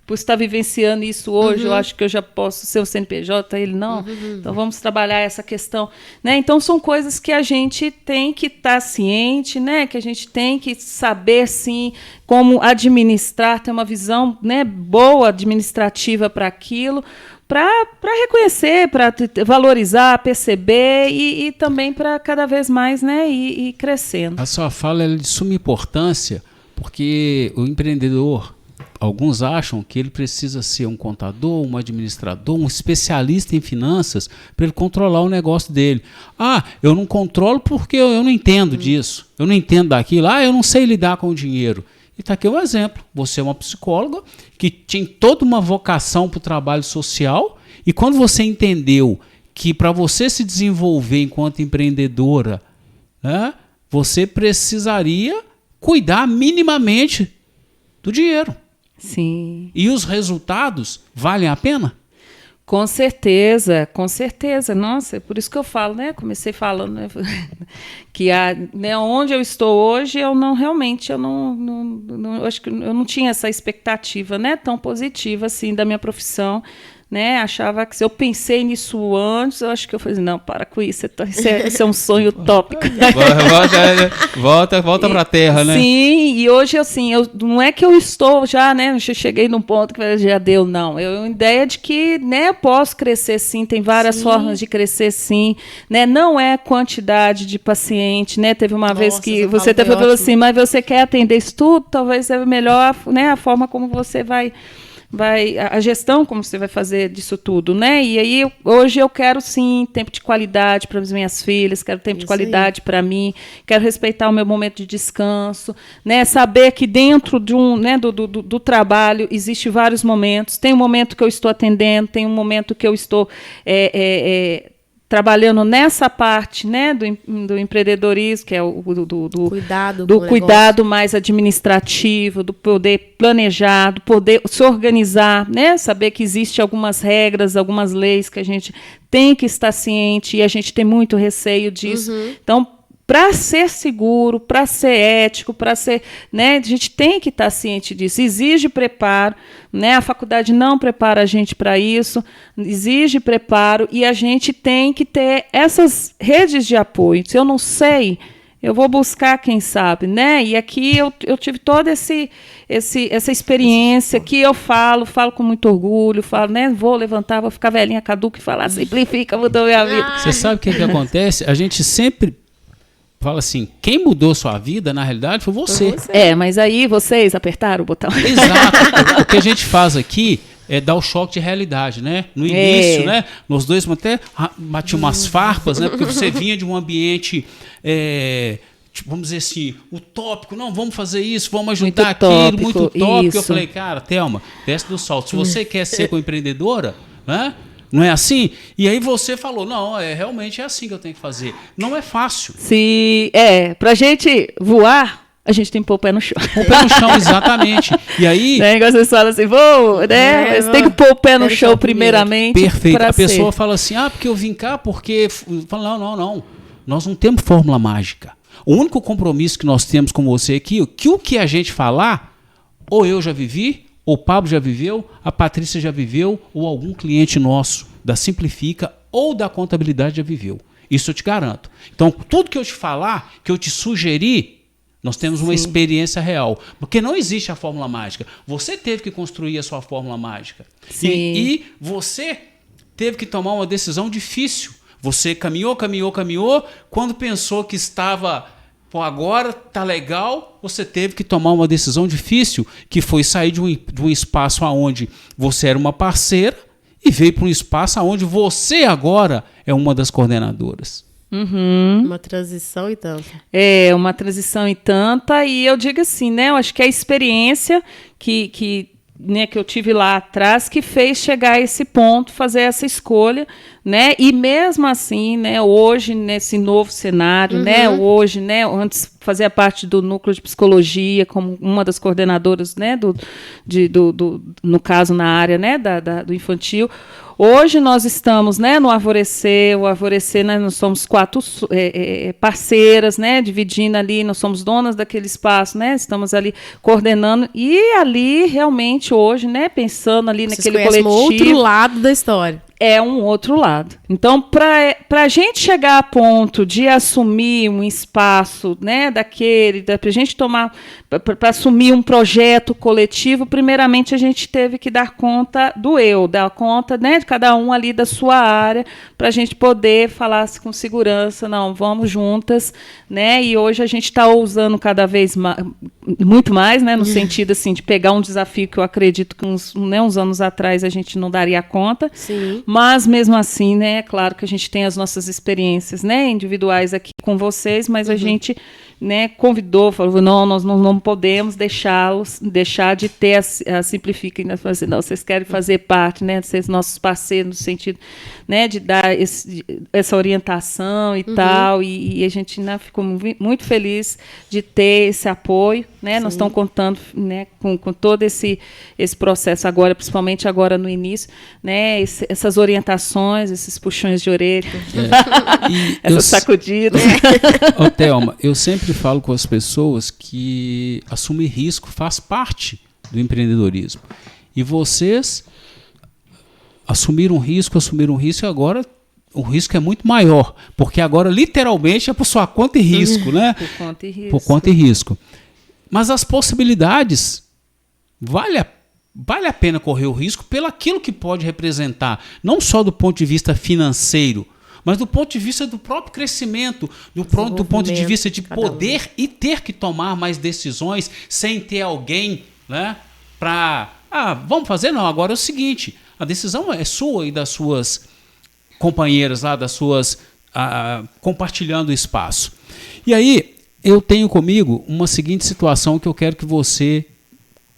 por estar vivenciando isso hoje, eu acho que eu já posso ser o CNPJ. Ele, não, então vamos trabalhar essa questão. Né? Então, são coisas que a gente tem que estar ciente, né? Que a gente tem que saber, sim, como administrar, ter uma visão, né, boa administrativa para aquilo, para reconhecer, para valorizar, perceber e também para cada vez mais, né, ir crescendo. A sua fala é de suma importância, porque o empreendedor, alguns acham que ele precisa ser um contador, um administrador, um especialista em finanças para ele controlar o negócio dele. Ah, eu não controlo porque eu não entendo disso, eu não entendo daquilo, eu não sei lidar com o dinheiro. E está aqui um exemplo, você é uma psicóloga que tem toda uma vocação para o trabalho social e quando você entendeu que para você se desenvolver enquanto empreendedora, né, você precisaria cuidar minimamente do dinheiro. Sim. E os resultados valem a pena? Com certeza, com certeza. Nossa, é por isso que eu falo, né? Comecei falando, né? Que né, onde eu estou hoje, eu não acho que eu não tinha essa expectativa, né, tão positiva assim da minha profissão. Né, achava que se eu pensei nisso antes, eu acho que eu falei, não, para com isso, isso é um sonho utópico. Volta para a terra, né? Sim, e hoje, assim, não é que eu estou já, né, eu cheguei num ponto que já deu, não. Eu tenho ideia de que, né, eu posso crescer sim, tem várias formas de crescer sim, né, não é quantidade de paciente, né, teve uma vez que você até falou assim, mas você quer atender isso tudo, talvez é melhor, né, a forma como você vai a gestão, como você vai fazer disso tudo, né? E aí, hoje eu quero, sim, tempo de qualidade para as minhas filhas, quero tempo de qualidade para mim, quero respeitar o meu momento de descanso, né? Saber que dentro de né, do trabalho existe vários momentos. Tem um momento que eu estou atendendo, tem um momento que eu estou trabalhando nessa parte, né, do empreendedorismo, que é do cuidado mais administrativo, do poder planejar, do poder se organizar, né, saber que existem algumas regras, algumas leis que a gente tem que estar ciente e a gente tem muito receio disso. Então, para ser seguro, para ser ético, para ser, né, a gente tem que estar ciente disso. Exige preparo, né? A faculdade não prepara a gente para isso, exige preparo e a gente tem que ter essas redes de apoio. Se eu não sei, eu vou buscar quem sabe, né? E aqui eu tive toda essa experiência que eu falo com muito orgulho, falo, né? Vou levantar, vou ficar velhinha caduca e falar, simplifica, mudou minha vida. Você sabe o que acontece? A gente sempre fala assim, quem mudou sua vida, na realidade, foi você. Mas aí vocês apertaram o botão. Exato. O que a gente faz aqui é dar o choque de realidade, né? No início, né? Nós dois até batiam umas farpas, né? Porque você vinha de um ambiente, tipo, vamos dizer assim, utópico. Não, vamos fazer isso, vamos ajudar aquilo, muito utópico. Isso. Eu falei, cara, Thelma, desce do salto. Se você quer ser empreendedora, né? Não é assim? E aí você falou, não, realmente é assim que eu tenho que fazer. Não é fácil. Se pra gente voar, a gente tem que pôr o pé no chão. O pé no chão, exatamente. E aí... Né, igual vocês falam assim, você tem que pôr o pé no chão primeiramente. Perfeito. A pessoa fala assim, porque eu vim cá porque... Fala, não. Nós não temos fórmula mágica. O único compromisso que nós temos com você aqui, que o que a gente falar, ou eu já vivi, ou o Pablo já viveu, a Patrícia já viveu, ou algum cliente nosso da Simplifica ou da Contabilidade já viveu. Isso eu te garanto. Então, tudo que eu te falar, que eu te sugerir, nós temos uma experiência real. Porque não existe a fórmula mágica. Você teve que construir a sua fórmula mágica. E você teve que tomar uma decisão difícil. Você caminhou. Quando pensou que estava... agora tá legal, você teve que tomar uma decisão difícil, que foi sair de um espaço onde você era uma parceira e veio para um espaço onde você agora é uma das coordenadoras. Uma transição e tanto. É, uma transição e tanta, e eu digo assim, né, eu acho que a experiência que eu tive lá atrás que fez chegar a esse ponto, fazer essa escolha, né, e mesmo assim, né, hoje, nesse novo cenário, né, hoje, né, antes fazia parte do núcleo de psicologia, como uma das coordenadoras, né, no caso, na área, né, do infantil. Hoje nós estamos, né, no Arvorecer, o Arvorecer, né, nós somos 4 parceiras, né, dividindo ali, nós somos donas daquele espaço, né, estamos ali coordenando, e ali realmente hoje, né, pensando ali naquele coletivo. Um outro lado da história. É um outro lado. Então, para a gente chegar a ponto de assumir um espaço, né, para a gente para assumir um projeto coletivo, primeiramente a gente teve que dar conta dar conta, né, de cada um ali da sua área, para a gente poder falar com segurança, não, vamos juntas, né, e hoje a gente está ousando cada vez mais, muito mais, né, no sentido assim, de pegar um desafio que eu acredito que uns anos atrás a gente não daria conta. Sim. Mas, mesmo assim, né, é claro que a gente tem as nossas experiências, né, individuais aqui com vocês, mas a gente, né, convidou, falou, não, nós não podemos deixar de ter a Simplifica. Ainda falou assim, não, vocês querem fazer parte, né, de ser nossos parceiros, no sentido, né, de dar essa orientação e tal, e a gente, né, ficou muito feliz de ter esse apoio, né, nós estamos contando, né, com todo esse processo agora, principalmente agora no início, né, essas orientações, esses puxões de orelha, essas sacudidas. Ô, Thelma, eu sempre falo com as pessoas que assumir risco faz parte do empreendedorismo. E vocês assumiram um risco e agora o risco é muito maior, porque agora literalmente é por sua conta e risco, né? Por conta e risco. Por conta e risco. Mas as possibilidades, vale a pena correr o risco pelo aquilo que pode representar, não só do ponto de vista financeiro, mas do ponto de vista do próprio crescimento, do ponto de vista de poder e ter que tomar mais decisões sem ter alguém, né, para... vamos fazer? Não, agora é o seguinte, a decisão é sua e das suas companheiras lá, das suas... compartilhando o espaço. E aí, eu tenho comigo uma seguinte situação que eu quero que você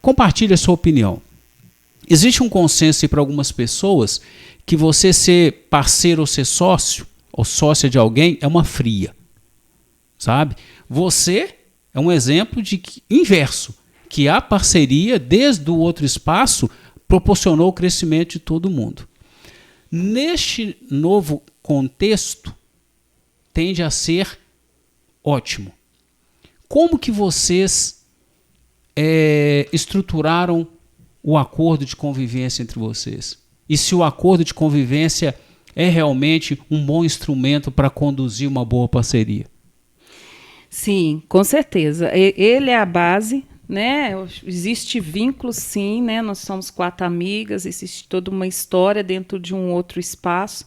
compartilhe a sua opinião. Existe um consenso para algumas pessoas que você ser parceiro ou ser sócio ou sócia de alguém é uma fria, sabe? Você é um exemplo de inverso, que a parceria desde o outro espaço proporcionou o crescimento de todo mundo. Neste novo contexto, tende a ser ótimo. Como que vocês estruturaram o acordo de convivência entre vocês? E se o acordo de convivência é realmente um bom instrumento para conduzir uma boa parceria? Sim, com certeza. Ele é a base, né? Existe vínculo, sim, né? Nós somos 4 amigas, existe toda uma história dentro de um outro espaço.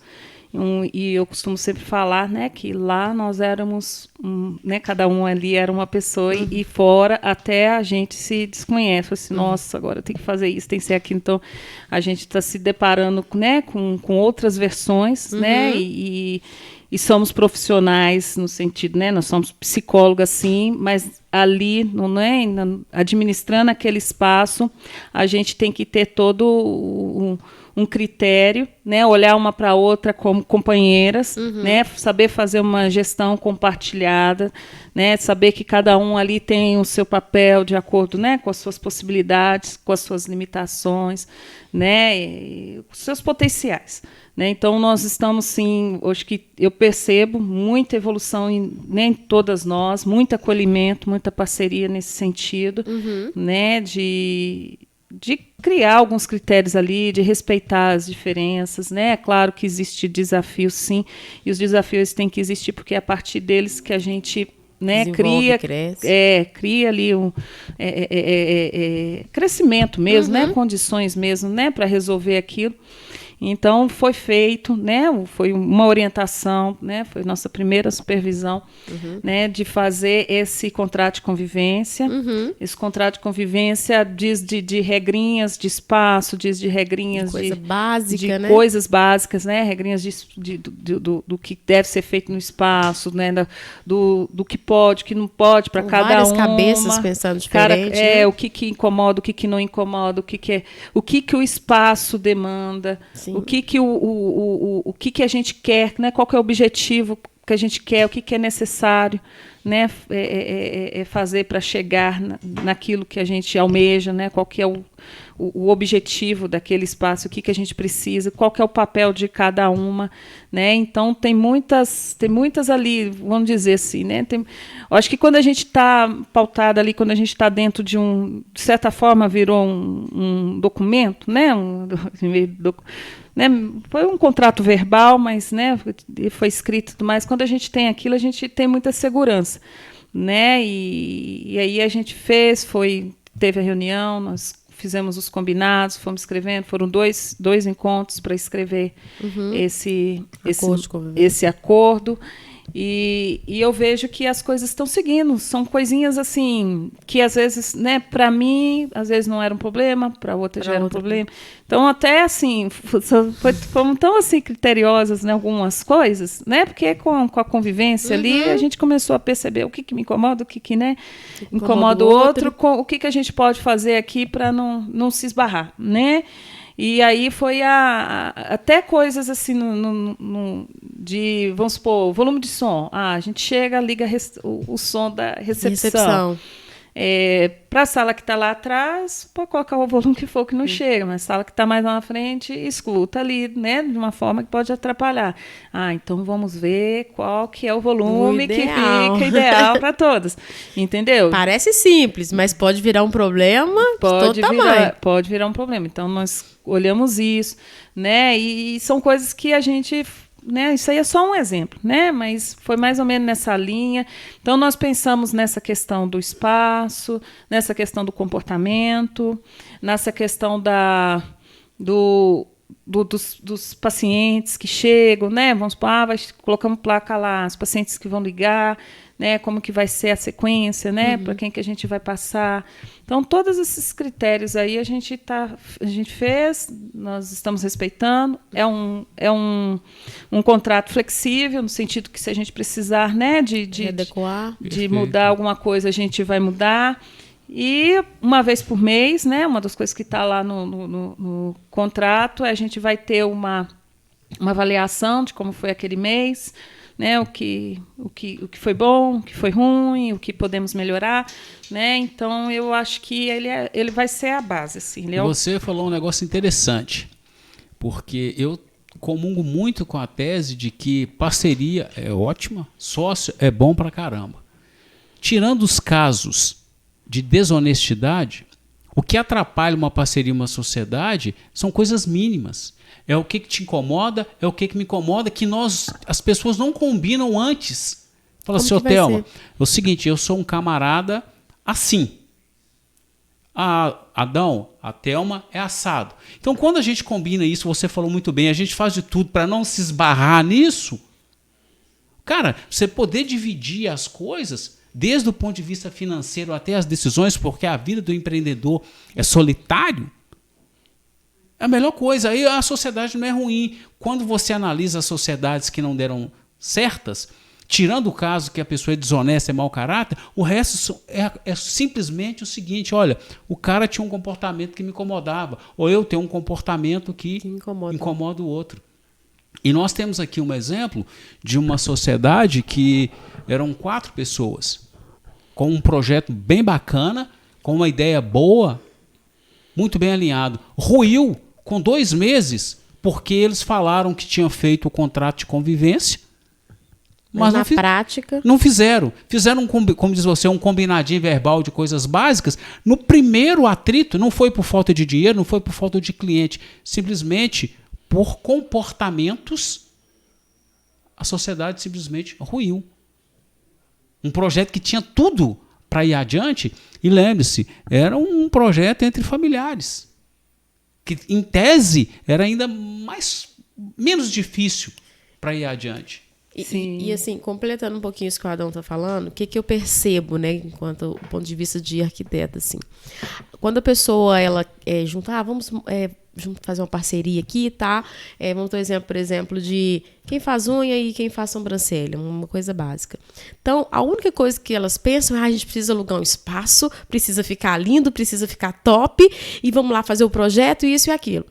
E eu costumo sempre falar, né, que lá nós éramos, né, cada um ali era uma pessoa e fora até a gente se desconhece, assim, nossa, agora tem que fazer isso, tem que ser aquilo. Então a gente está se deparando, né, com outras versões, né, e somos profissionais no sentido, né, nós somos psicólogas, sim, mas ali, não é, administrando aquele espaço, a gente tem que ter todo um critério, né, olhar uma para a outra como companheiras, né, saber fazer uma gestão compartilhada, né, saber que cada um ali tem o seu papel de acordo, né, com as suas possibilidades, com as suas limitações, né, e os seus potenciais. Né? Então, nós estamos, sim, hoje que eu percebo muita evolução em todas nós, muito acolhimento, muita parceria nesse sentido, né, de criar alguns critérios ali, de respeitar as diferenças, né? É claro que existe desafio, sim, e os desafios têm que existir porque é a partir deles que a gente, né, cria ali um crescimento mesmo, né? Condições mesmo, né, para resolver aquilo. Então, foi feito, né, foi uma orientação, né, foi nossa primeira supervisão, né, de fazer esse contrato de convivência. Esse contrato de convivência diz de regrinhas de espaço, diz de regrinhas coisa básica, né? coisas básicas, né, regrinhas do que deve ser feito no espaço, né, do que pode, o que não pode para cada várias uma. Cabeças pensando diferente. Né? O que incomoda, o que não incomoda, o que o espaço demanda. Sim. O que a gente quer, né? Qual que é o objetivo que a gente quer, o que é necessário, né? Fazer para chegar naquilo que a gente almeja, né? Qual que é o objetivo daquele espaço, o que a gente precisa, qual que é o papel de cada uma, né? Então tem muitas ali, vamos dizer assim, né? Eu acho que quando a gente está pautada ali, quando a gente está dentro de de certa forma virou um documento, né? Né? Foi um contrato verbal, mas, né, foi escrito e tudo mais. Quando a gente tem aquilo, a gente tem muita segurança, né? E aí a gente teve a reunião, nós fizemos os combinados, fomos escrevendo, foram dois encontros para escrever esse acordo. E eu vejo que as coisas estão seguindo, são coisinhas assim que às vezes, né, para mim, às vezes não era um problema, para outra já era um problema. Então até assim, fomos tão assim criteriosas em algumas coisas, né? Porque com a convivência ali a gente começou a perceber o que me incomoda, o que né, incomoda o outro, o que a gente pode fazer aqui para não se esbarrar, né? E aí foi até coisas assim de, vamos supor, volume de som. A gente chega, liga o som da recepção. Para a sala que está lá atrás, pode colocar o volume que for que não chega, mas a sala que está mais lá na frente, escuta ali, né, de uma forma que pode atrapalhar. Então vamos ver qual que é o volume que fica ideal para todas. Entendeu? Parece simples, mas pode virar um problema de todo tamanho. Pode virar um problema. Então nós olhamos isso, né, e são coisas que a gente... Né, isso aí é só um exemplo, né, mas foi mais ou menos nessa linha. Então, nós pensamos nessa questão do espaço, nessa questão do comportamento, nessa questão dos pacientes que chegam, né, vamos supor, colocamos placa lá, os pacientes que vão ligar, né, como que vai ser a sequência, né, para quem que a gente vai passar. Então, todos esses critérios aí a gente fez, nós estamos respeitando. É um contrato flexível, no sentido que se a gente precisar, né, de adequar, de mudar alguma coisa, a gente vai mudar. E uma vez por mês, né, uma das coisas que está lá no contrato, a gente vai ter uma avaliação de como foi aquele mês, né, o que foi bom, o que foi ruim, o que podemos melhorar, né? Então eu acho que ele vai ser a base, assim. Você falou um negócio interessante, porque eu comungo muito com a tese de que parceria é ótima, sócio é bom pra caramba. Tirando os casos de desonestidade, o que atrapalha uma parceria, uma sociedade, são coisas mínimas. É o que te incomoda, é o que me incomoda, que as pessoas não combinam antes. Fala assim, Thelma, é o seguinte, eu sou um camarada assim. Adão, a Thelma é assado. Então, quando a gente combina isso, você falou muito bem, a gente faz de tudo para não se esbarrar nisso. Cara, você poder dividir as coisas, desde o ponto de vista financeiro até as decisões, porque a vida do empreendedor é solitário, é a melhor coisa. Aí a sociedade não é ruim. Quando você analisa as sociedades que não deram certas, tirando o caso que a pessoa é desonesta, é mau caráter, o resto é simplesmente o seguinte, olha, o cara tinha um comportamento que me incomodava, ou eu tenho um comportamento que incomoda o outro. E nós temos aqui um exemplo de uma sociedade que eram 4 pessoas, com um projeto bem bacana, com uma ideia boa, muito bem alinhado. Ruiu com 2 meses, porque eles falaram que tinham feito o contrato de convivência, mas na prática não fizeram. Fizeram, como diz você, um combinadinho verbal de coisas básicas. No primeiro atrito, não foi por falta de dinheiro, não foi por falta de cliente, simplesmente por comportamentos, a sociedade simplesmente ruiu. Um projeto que tinha tudo para ir adiante, e lembre-se, era um projeto entre familiares. que em tese era ainda menos difícil para ir adiante. E assim, completando um pouquinho isso que o Adão está falando, o que eu percebo, né, enquanto ponto de vista de arquiteto, assim, quando a pessoa, ela junta, vamos fazer uma parceria aqui, tá? Vamos ter um exemplo, por exemplo, de quem faz unha e quem faz sobrancelha, uma coisa básica. Então, a única coisa que elas pensam é, a gente precisa alugar um espaço, precisa ficar lindo, precisa ficar top, e vamos lá fazer o projeto, isso e aquilo.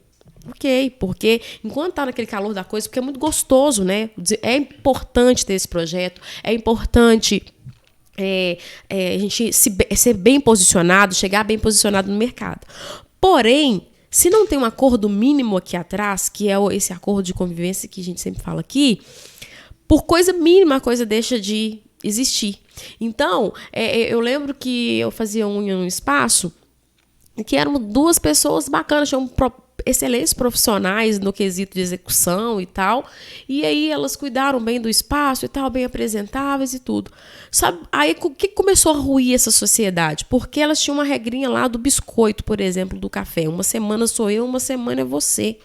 Ok, porque enquanto tá naquele calor da coisa, porque é muito gostoso, né? É importante ter esse projeto, é importante a gente ser bem posicionado, chegar bem posicionado no mercado. Porém, se não tem um acordo mínimo aqui atrás, que é esse acordo de convivência que a gente sempre fala aqui, por coisa mínima a coisa deixa de existir. Então, eu lembro que eu fazia unha num espaço que eram 2 pessoas bacanas, tinham excelentes profissionais no quesito de execução e tal, e aí elas cuidaram bem do espaço e tal, bem apresentáveis e tudo. Sabe, aí o que começou a ruir essa sociedade? Porque elas tinham uma regrinha lá do biscoito, por exemplo, do café. Uma semana sou eu, uma semana é você.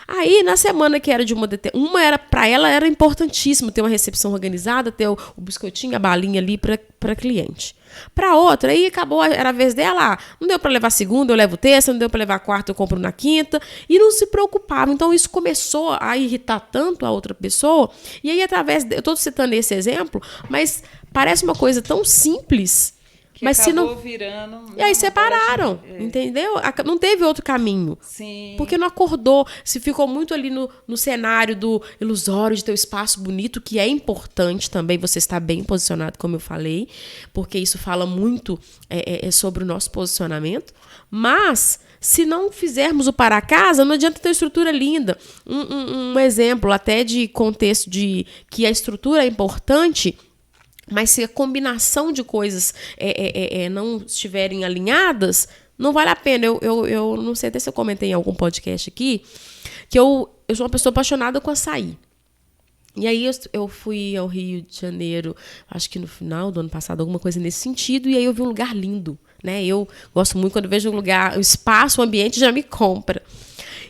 Aí, na semana que era de uma era para ela era importantíssimo ter uma recepção organizada, ter o biscoitinho, a balinha ali para cliente. Para outra, aí acabou, era a vez dela, não deu para levar segunda, eu levo terça, não deu para levar quarta, eu compro na quinta, e não se preocupava. Então, isso começou a irritar tanto a outra pessoa, e aí, eu estou citando esse exemplo, mas parece uma coisa tão simples, mas se não virando, e aí separaram, entendeu? Não teve outro caminho. Sim. Porque não acordou, se ficou muito ali no cenário do ilusório de ter um espaço bonito, que é importante também você estar bem posicionado, como eu falei, porque isso fala muito sobre o nosso posicionamento. Mas se não fizermos o para casa, não adianta ter uma estrutura linda. Um exemplo até de contexto de que a estrutura é importante, mas se a combinação de coisas não estiverem alinhadas, não vale a pena. Eu não sei até se eu comentei em algum podcast aqui, que eu sou uma pessoa apaixonada com açaí. E aí eu fui ao Rio de Janeiro, acho que no final do ano passado, alguma coisa nesse sentido, e aí eu vi um lugar lindo, né? Eu gosto muito, quando eu vejo um lugar, o espaço, o ambiente já me compra.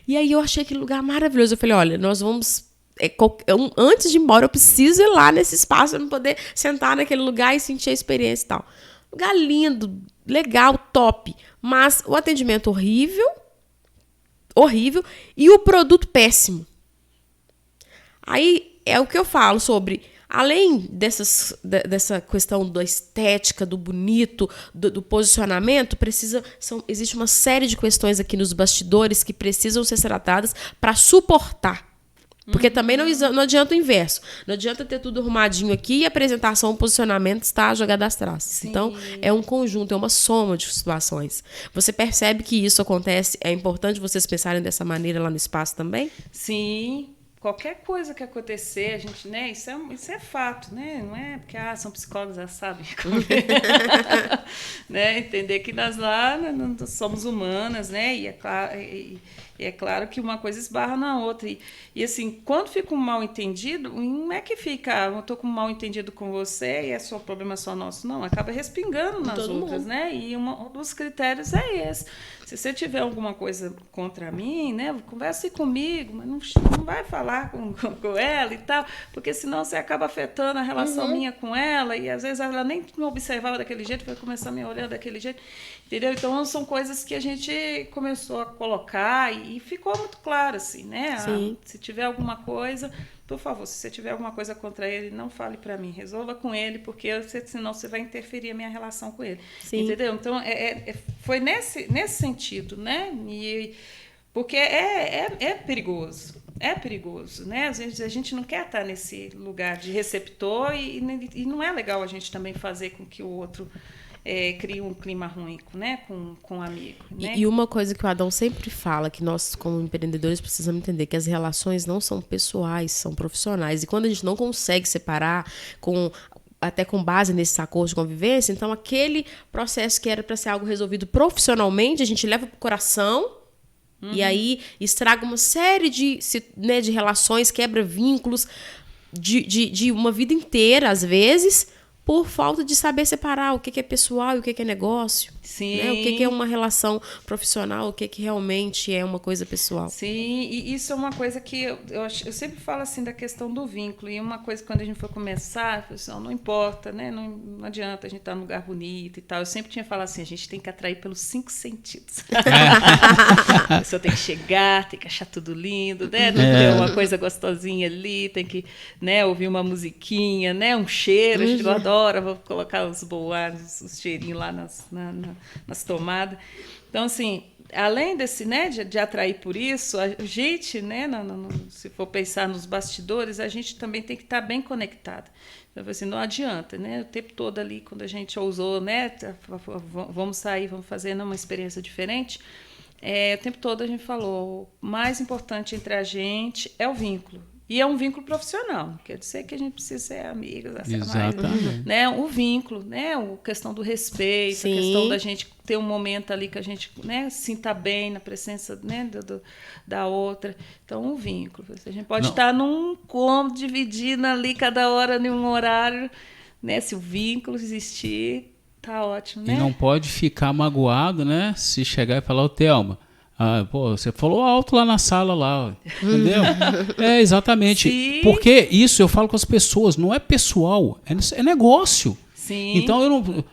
E aí eu achei aquele lugar maravilhoso. Eu falei, olha, nós vamos... antes de ir embora, eu preciso ir lá nesse espaço para poder sentar naquele lugar e sentir a experiência e tal. Lugar lindo, legal, top. Mas o atendimento horrível, e o produto péssimo. Aí é o que eu falo sobre, além dessa questão da estética, do bonito, do posicionamento, existe uma série de questões aqui nos bastidores que precisam ser tratadas para suportar. Porque também não adianta o inverso. Não adianta ter tudo arrumadinho aqui e a apresentação, o posicionamento está jogado às traças. Sim. Então, é um conjunto, é uma soma de situações. Você percebe que isso acontece? É importante vocês pensarem dessa maneira lá no espaço também? Sim. Qualquer coisa que acontecer, a gente, né, isso é fato, né? Não é porque são psicólogos, já sabem como né? Entender que nós lá não somos humanas, né? E é claro que uma coisa esbarra na outra. E assim, quando fica um mal entendido, não é que fica, eu estou com um mal entendido com você e é só problema só nosso, não. Acaba respingando nas outras, mundo. Né? E um dos critérios é esse. Se você tiver alguma coisa contra mim, né, converse comigo, mas não vai falar com ela e tal, porque senão você acaba afetando a relação minha com ela, e às vezes ela nem me observava daquele jeito, vai começar a me olhar daquele jeito, entendeu? Então são coisas que a gente começou a colocar e ficou muito claro, assim, né? Se tiver alguma coisa, por favor, se você tiver alguma coisa contra ele, não fale para mim, resolva com ele, porque senão você vai interferir a minha relação com ele. Sim. Entendeu? Então, foi nesse sentido, né? Porque é perigoso. É perigoso, né? Às vezes a gente não quer estar nesse lugar de receptor e não é legal a gente também fazer com que o outro crie um clima ruim, né? com um amigo. Né? E uma coisa que o Adão sempre fala, que nós, como empreendedores, precisamos entender, que as relações não são pessoais, são profissionais. E quando a gente não consegue separar até com base nesses acordos de convivência, então aquele processo que era para ser algo resolvido profissionalmente, a gente leva para o coração. E aí estraga uma série de relações, quebra vínculos de uma vida inteira, às vezes, por falta de saber separar o que é pessoal e o que é negócio. Sim. Né? O que é uma relação profissional, o que realmente é uma coisa pessoal. Sim, e isso é uma coisa que eu sempre falo assim da questão do vínculo. E uma coisa que quando a gente for começar, pessoal, não importa, né? Não adianta a gente estar num lugar bonito e tal. Eu sempre tinha falado assim, a gente tem que atrair pelos 5 sentidos. A pessoa tem que chegar, tem que achar tudo lindo, né? Ter uma coisa gostosinha ali, tem que, né, ouvir uma musiquinha, né? Um cheiro, a gente adora, vou colocar os boados, os cheirinhos lá nas tomadas. Então, assim, além desse, né, de atrair por isso, a gente, né, se for pensar nos bastidores, a gente também tem que estar bem conectado. Então, assim, não adianta, né? O tempo todo ali, quando a gente ousou, né, vamos sair, vamos fazer uma experiência diferente, o tempo todo a gente falou, o mais importante entre a gente é o vínculo. E é um vínculo profissional, não quer dizer que a gente precisa ser amigos, exatamente. Né? O vínculo, né? A questão do respeito, Sim. a questão da gente ter um momento ali que a gente, né, sinta bem na presença, né, da outra. Então, o vínculo. A gente pode estar num cômodo, dividindo ali cada hora em um horário, né? Se o vínculo existir, tá ótimo, né? E não pode ficar magoado, né? Se chegar e falar, ô Thelma, você falou alto lá na sala, lá, entendeu? Exatamente. Sim. Porque isso eu falo com as pessoas, não é pessoal, é negócio. Sim. Então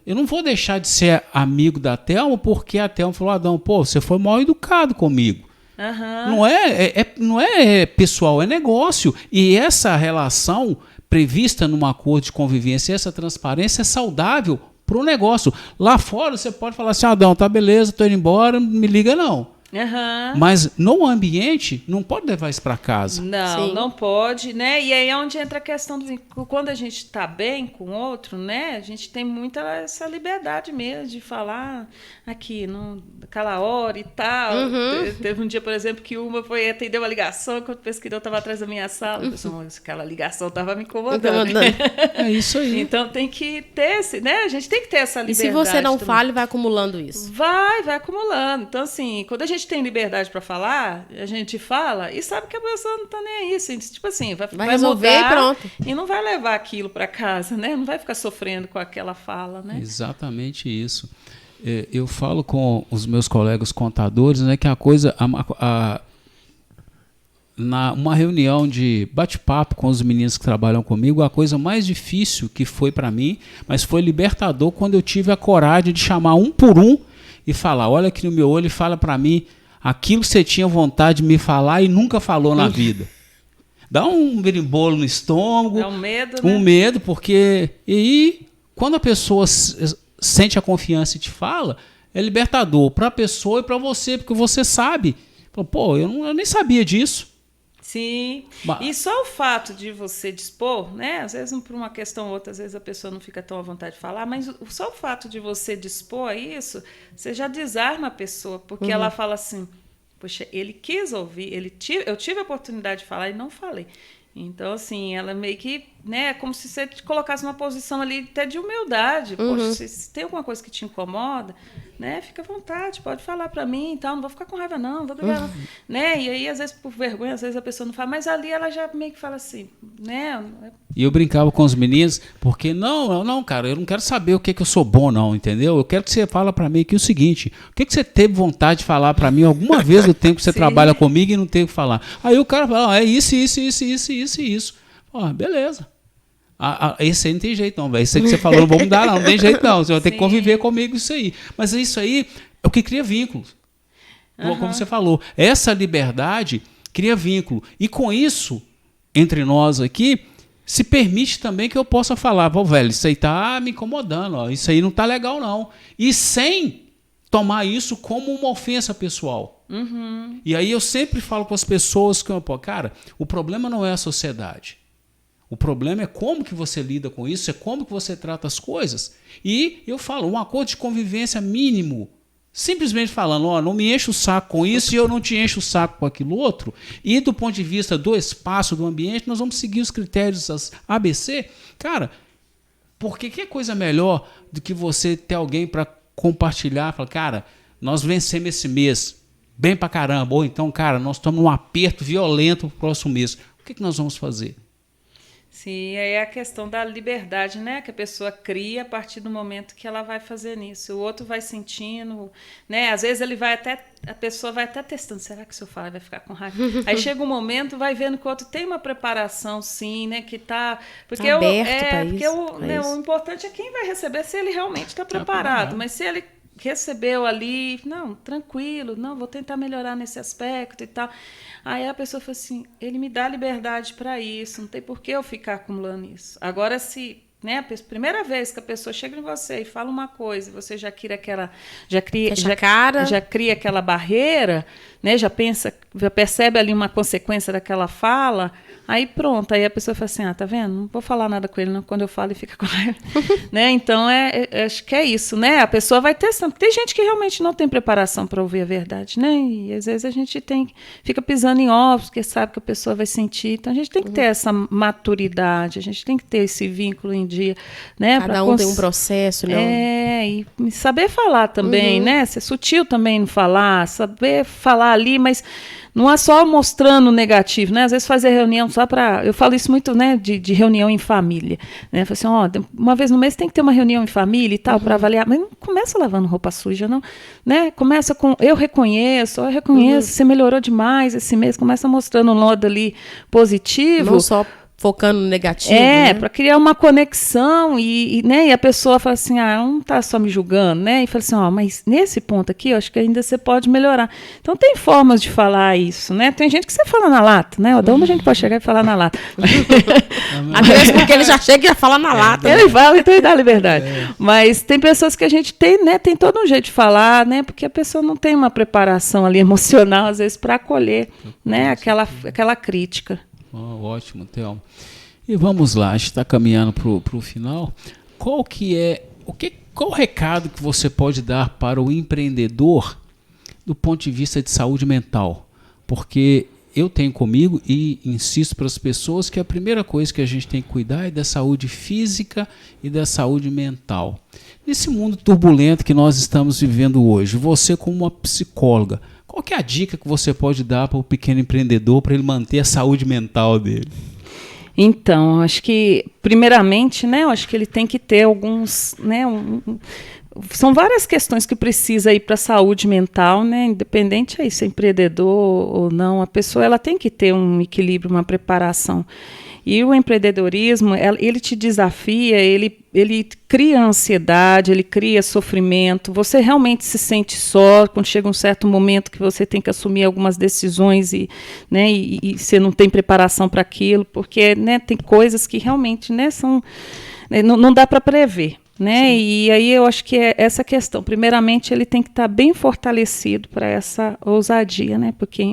eu não vou deixar de ser amigo da Thelma porque a Thelma falou, Adão, você foi mal educado comigo. Uhum. Não é pessoal, é negócio. E essa relação prevista num acordo de convivência, essa transparência é saudável para o negócio. Lá fora você pode falar assim, Adão, tá beleza, tô indo embora, não me liga não. Uhum. Mas no ambiente, não pode levar isso para casa. Não, Sim. não pode, né? E aí é onde entra a questão do vínculo. Quando a gente está bem com o outro, né? A gente tem muita essa liberdade mesmo de falar aqui, naquela hora e tal. Teve um dia, por exemplo, que uma foi atender uma ligação, quando o pesquisador estava atrás da minha sala. Aquela ligação estava me incomodando. É isso aí. Então tem que ter né? A gente tem que ter essa E liberdade. se você não também. fala, vai acumulando isso. Vai acumulando. Então, assim, quando a gente tem liberdade para falar, a gente fala e sabe que a pessoa não está nem aí. Assim, tipo assim, vai resolver mudar, e pronto. E não vai levar aquilo para casa, né? Não vai ficar sofrendo com aquela fala, né? Exatamente isso. Eu falo com os meus colegas contadores, né, que a coisa... Uma reunião de bate-papo com os meninos que trabalham comigo, a coisa mais difícil que foi para mim, mas foi libertador quando eu tive a coragem de chamar um por um e falar, olha aqui no meu olho e fala para mim aquilo que você tinha vontade de me falar e nunca falou na vida. Dá um berimbolo no estômago. É um medo, né? Um medo, porque... E aí, quando a pessoa sente a confiança e te fala, é libertador para a pessoa e para você, porque você sabe. Pô, eu nem sabia disso. Sim, e só o fato de você dispor, né? Às vezes por uma questão ou outra, às vezes a pessoa não fica tão à vontade de falar, mas só o fato de você dispor a isso, você já desarma a pessoa, porque ela fala assim, poxa, ele quis ouvir, eu tive a oportunidade de falar e não falei. Então, assim, ela meio que, né, é como se você te colocasse numa posição ali até de humildade. Poxa, se tem alguma coisa que te incomoda, né, fica à vontade, pode falar para mim e tal, não vou ficar com raiva não, vou brigar não, né, e aí às vezes por vergonha, às vezes a pessoa não fala, mas ali ela já meio que fala assim, né. E eu brincava com os meninos, porque não, cara, eu não quero saber o que eu sou bom não, entendeu? Eu quero que você fale para mim aqui o seguinte, o que você teve vontade de falar para mim alguma vez no tempo que você trabalha comigo e não teve que falar? Aí o cara fala, é isso. Pô, beleza. Esse aí não tem jeito não, velho. Isso aí que você falou, não vou mudar não tem jeito não. Você vai ter que conviver comigo isso aí. Mas isso aí é o que cria vínculos. Como você falou, essa liberdade cria vínculo. E com isso, entre nós aqui, se permite também que eu possa falar, velho, isso aí tá me incomodando, ó, isso aí não tá legal não. E sem tomar isso como uma ofensa pessoal. E aí eu sempre falo com as pessoas que, cara, o problema não é a sociedade. O problema é como que você lida com isso, é como que você trata as coisas. E eu falo, um acordo de convivência mínimo, simplesmente falando, ó, não me enche o saco com isso e eu não te encho o saco com aquilo outro. E do ponto de vista do espaço, do ambiente, nós vamos seguir os critérios ABC. Cara, porque que coisa melhor do que você ter alguém para compartilhar, falar, cara, nós vencemos esse mês, bem pra caramba, ou então, cara, nós estamos num aperto violento pro próximo mês. O que nós vamos fazer? Sim, aí é a questão da liberdade, né? Que a pessoa cria a partir do momento que ela vai fazer nisso. O outro vai sentindo, né? Às vezes a pessoa vai até testando, será que se eu falar vai ficar com raiva? Aí chega um momento, vai vendo que o outro tem uma preparação, sim, né? Que tá... Porque, tá aberto porque o importante é quem vai receber, se ele realmente está preparado. Mas se ele recebeu ali, não, tranquilo, não, vou tentar melhorar nesse aspecto e tal. Aí a pessoa fala assim, ele me dá liberdade para isso, não tem por que eu ficar acumulando isso. Agora, se, né, a primeira vez que a pessoa chega em você e fala uma coisa, e você já cria aquela barreira, né, já percebe ali uma consequência daquela fala, aí pronto, aí a pessoa fala assim, tá vendo? Não vou falar nada com ele, não. Quando eu falo, ele fica com raiva. Né? Então, acho que é isso, né? A pessoa vai testando. Tem gente que realmente não tem preparação para ouvir a verdade, né? E às vezes a gente fica pisando em ovos, porque sabe que a pessoa vai sentir. Então, a gente tem que ter essa maturidade, a gente tem que ter esse vínculo em dia, né? Cada um tem um processo, né? E saber falar também, né? Ser sutil também no falar, saber falar ali, mas não é só mostrando o negativo, né? Às vezes fazer reunião só para... Eu falo isso muito, né? De reunião em família. Né? Falo assim, uma vez no mês tem que ter uma reunião em família e tal, para avaliar. Mas não começa lavando roupa suja, não. Né? Começa com, eu reconheço, você melhorou demais esse mês. Começa mostrando um lado ali positivo. Não só focando no negativo. Para criar uma conexão né, e a pessoa fala assim, não está só me julgando, né? E fala assim, mas nesse ponto aqui, eu acho que ainda você pode melhorar. Então tem formas de falar isso, né? Tem gente que você fala na lata, né? Da onde a gente pode chegar e falar na lata? Às porque ele já chega e já fala na lata. Ele fala, então ele dá liberdade. Mas tem pessoas que a gente tem, né? Tem todo um jeito de falar, né? Porque a pessoa não tem uma preparação ali emocional, às vezes, para acolher, né? Aquela crítica. Ótimo, Thelma. E vamos lá, a gente está caminhando para o final. Qual o recado que você pode dar para o empreendedor do ponto de vista de saúde mental? Porque eu tenho comigo e insisto para as pessoas que a primeira coisa que a gente tem que cuidar é da saúde física e da saúde mental. Nesse mundo turbulento que nós estamos vivendo hoje, você como uma psicóloga, qual que é a dica que você pode dar para o pequeno empreendedor para ele manter a saúde mental dele? Então, acho que, primeiramente, né, eu acho que ele tem que ter alguns, né, são várias questões que precisa ir para a saúde mental, né, independente aí se é empreendedor ou não, a pessoa ela tem que ter um equilíbrio, uma preparação. E o empreendedorismo, ele te desafia, ele cria ansiedade, ele cria sofrimento, você realmente se sente só quando chega um certo momento que você tem que assumir algumas decisões e você não tem preparação para aquilo, porque, né, tem coisas que realmente, né, não dá para prever. Né? E aí eu acho que é essa questão. Primeiramente, ele tem que estar bem fortalecido para essa ousadia, né? Porque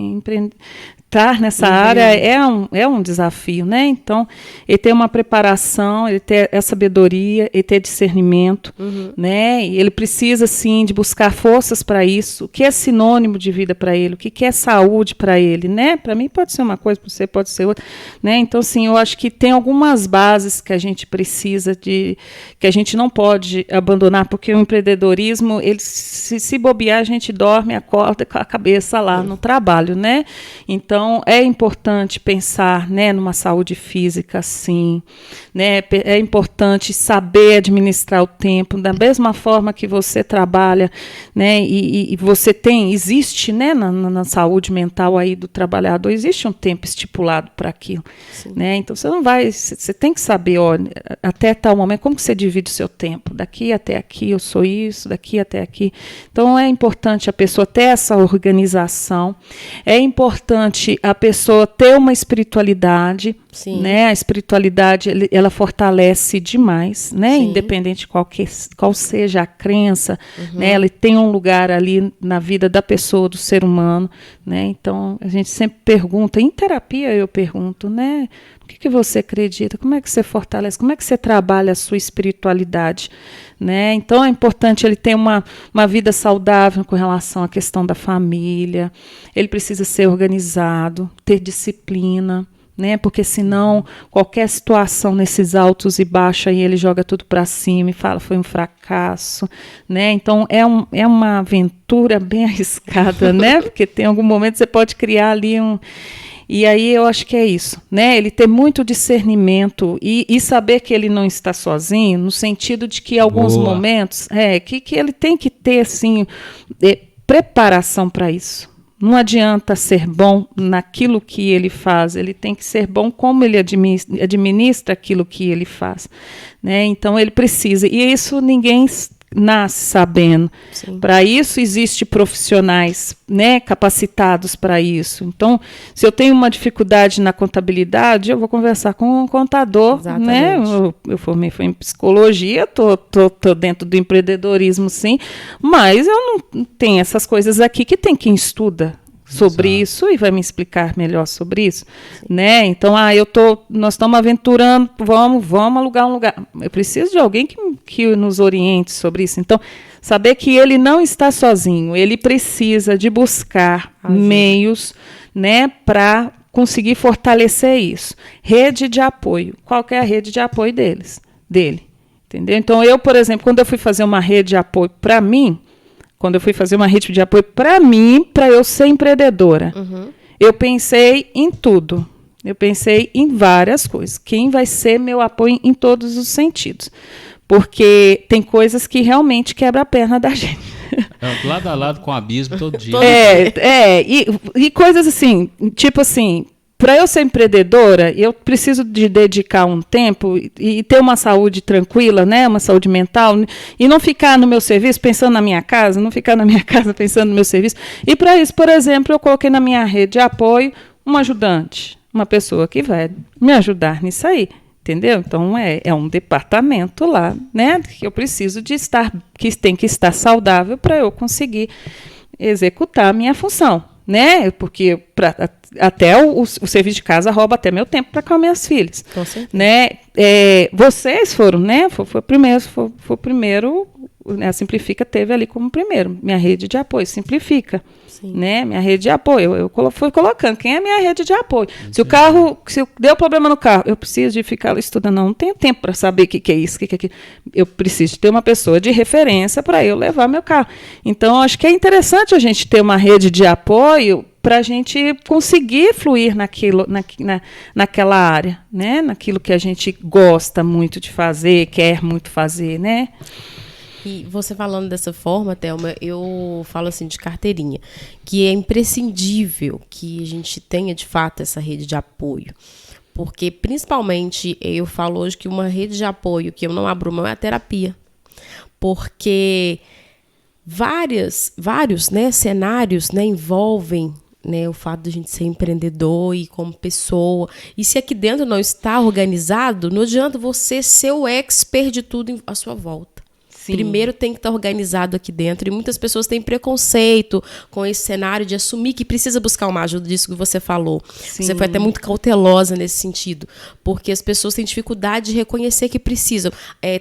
estar nessa área é um desafio, né? Então, ele ter uma preparação, ele ter a sabedoria, ele ter discernimento, né? E ele precisa, sim, de buscar forças para isso. O que é sinônimo de vida para ele? O que é saúde para ele, né? Para mim pode ser uma coisa, para você pode ser outra, né? Então, sim, eu acho que tem algumas bases que a gente precisa que a gente não pode abandonar, porque o empreendedorismo, ele se bobear, a gente dorme, acorda com a cabeça lá no trabalho, né? Então, é importante pensar, né, numa saúde física, sim, né? É importante saber administrar o tempo, da mesma forma que você trabalha, né, e você existe, né, na saúde mental aí do trabalhador, existe um tempo estipulado para aquilo, né? Então, você tem que saber, olha, até tal momento, como que você divide o seu tempo? Daqui até aqui eu sou isso, daqui até aqui. Então, é importante a pessoa ter essa organização, é importante a pessoa ter uma espiritualidade, né? A espiritualidade, ela fortalece demais, né? Independente de qual seja a crença, né? Ela tem um lugar ali na vida da pessoa, do ser humano, né? Então, a gente sempre pergunta, em terapia eu pergunto, né? O que você acredita? Como é que você fortalece? Como é que você trabalha a sua espiritualidade? Né? Então, é importante ele ter uma vida saudável com relação à questão da família. Ele precisa ser organizado, ter disciplina, né? Porque senão, qualquer situação nesses altos e baixos, aí ele joga tudo para cima e fala foi um fracasso. Né? Então, é uma aventura bem arriscada, né? Porque tem algum momento que você pode criar ali E aí eu acho que é isso, né? Ele ter muito discernimento e saber que ele não está sozinho, no sentido de que em alguns momentos, que ele tem que ter, assim, preparação para isso. Não adianta ser bom naquilo que ele faz, ele tem que ser bom como ele administra aquilo que ele faz, né? Então ele precisa, e isso ninguém nasce sabendo. Para isso existem profissionais, né, capacitados para isso. Então, se eu tenho uma dificuldade na contabilidade, eu vou conversar com um contador, né? Eu formei em psicologia, tô dentro do empreendedorismo, sim, mas eu não tenho essas coisas aqui que tem quem estuda sobre isso e vai me explicar melhor sobre isso, né? Então, nós estamos aventurando, vamos alugar um lugar. Eu preciso de alguém que nos oriente sobre isso. Então, saber que ele não está sozinho, ele precisa de buscar meios, né, para conseguir fortalecer isso. Rede de apoio. Qual que é a rede de apoio dele? Entendeu? Então, eu, por exemplo, quando eu fui fazer uma rede de apoio para mim, para eu ser empreendedora, eu pensei em tudo. Eu pensei em várias coisas. Quem vai ser meu apoio em todos os sentidos? Porque tem coisas que realmente quebram a perna da gente. Lado a lado com o abismo todo dia. E coisas assim, tipo assim, para eu ser empreendedora, eu preciso de dedicar um tempo e ter uma saúde tranquila, né? Uma saúde mental, e não ficar no meu serviço pensando na minha casa, não ficar na minha casa pensando no meu serviço. E para isso, por exemplo, eu coloquei na minha rede de apoio um ajudante, uma pessoa que vai me ajudar nisso aí, entendeu? Então, é um departamento lá, né? Que eu preciso de estar, que tem que estar saudável para eu conseguir executar a minha função, né? Porque até o serviço de casa rouba até meu tempo para com minhas filhas, né? Vocês foram, né? Foi o primeiro, né? A Simplifica teve ali como primeiro, minha rede de apoio, Simplifica, né? Minha rede de apoio, eu fui colocando quem é minha rede de apoio. Se deu problema no carro, eu preciso de ficar estudando, não tenho tempo para saber o que é isso, o que é aquilo. Eu preciso de ter uma pessoa de referência para eu levar meu carro. Então, acho que é interessante a gente ter uma rede de apoio para a gente conseguir fluir naquela área, né? Naquilo que a gente gosta muito de fazer, quer muito fazer, né? E você falando dessa forma, Thelma, eu falo assim de carteirinha, que é imprescindível que a gente tenha, de fato, essa rede de apoio. Porque, principalmente, eu falo hoje que uma rede de apoio que eu não abro mão é a terapia. Porque vários, né, cenários, né, envolvem, né, o fato de a gente ser empreendedor e como pessoa. E se aqui dentro não está organizado, não adianta você ser o expert de tudo à sua volta. Sim. Primeiro tem que estar organizado aqui dentro. E muitas pessoas têm preconceito com esse cenário de assumir que precisa buscar uma ajuda, disso que você falou. Sim. Você foi até muito cautelosa nesse sentido. Porque as pessoas têm dificuldade de reconhecer que precisam.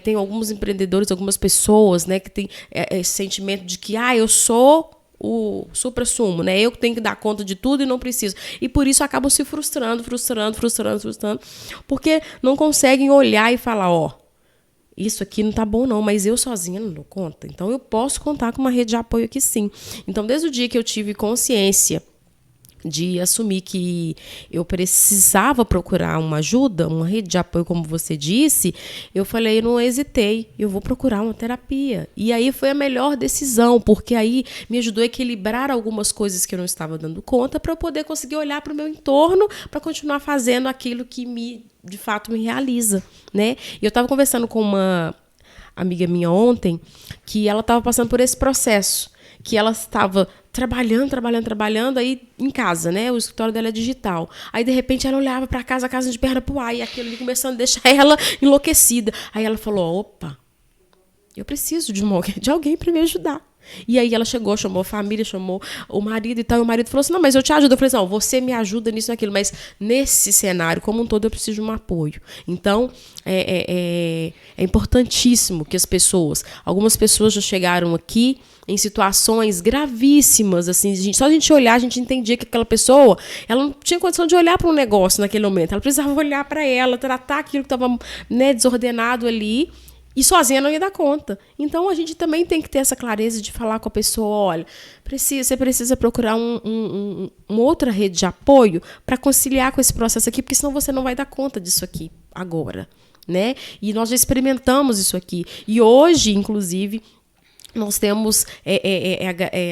Tem alguns empreendedores, algumas pessoas, né, que têm esse sentimento de que eu sou o supra-sumo, né? Eu tenho que dar conta de tudo e não preciso. E por isso acabam se frustrando, porque não conseguem olhar e falar, isso aqui não tá bom não, mas eu sozinha não dou conta. Então eu posso contar com uma rede de apoio aqui sim. Então desde o dia que eu tive consciência de assumir que eu precisava procurar uma ajuda, uma rede de apoio, como você disse, eu falei, eu não hesitei, eu vou procurar uma terapia. E aí foi a melhor decisão, porque aí me ajudou a equilibrar algumas coisas que eu não estava dando conta para eu poder conseguir olhar para o meu entorno para continuar fazendo aquilo que de fato me realiza, né? E eu estava conversando com uma amiga minha ontem que ela estava passando por esse processo, que ela estava trabalhando aí em casa, né? O escritório dela é digital. Aí, de repente, ela olhava para casa, a casa de perna pro ar, e aquilo ali começando a deixar ela enlouquecida. Aí ela falou, opa, eu preciso de alguém para me ajudar. E aí ela chegou, chamou a família, chamou o marido e tal, e o marido falou assim, não, mas eu te ajudo. Eu falei assim, não, você me ajuda nisso e naquilo, mas nesse cenário, como um todo, eu preciso de um apoio. Então, é importantíssimo que algumas pessoas já chegaram aqui em situações gravíssimas, assim, só a gente olhar, a gente entendia que aquela pessoa, ela não tinha condição de olhar para um negócio naquele momento, ela precisava olhar para ela, tratar aquilo que estava, né, desordenado ali, E sozinha não ia dar conta. Então, a gente também tem que ter essa clareza de falar com a pessoa, olha, você precisa procurar uma outra rede de apoio para conciliar com esse processo aqui, porque senão você não vai dar conta disso aqui agora, né? E nós já experimentamos isso aqui. E hoje, inclusive, nós temos,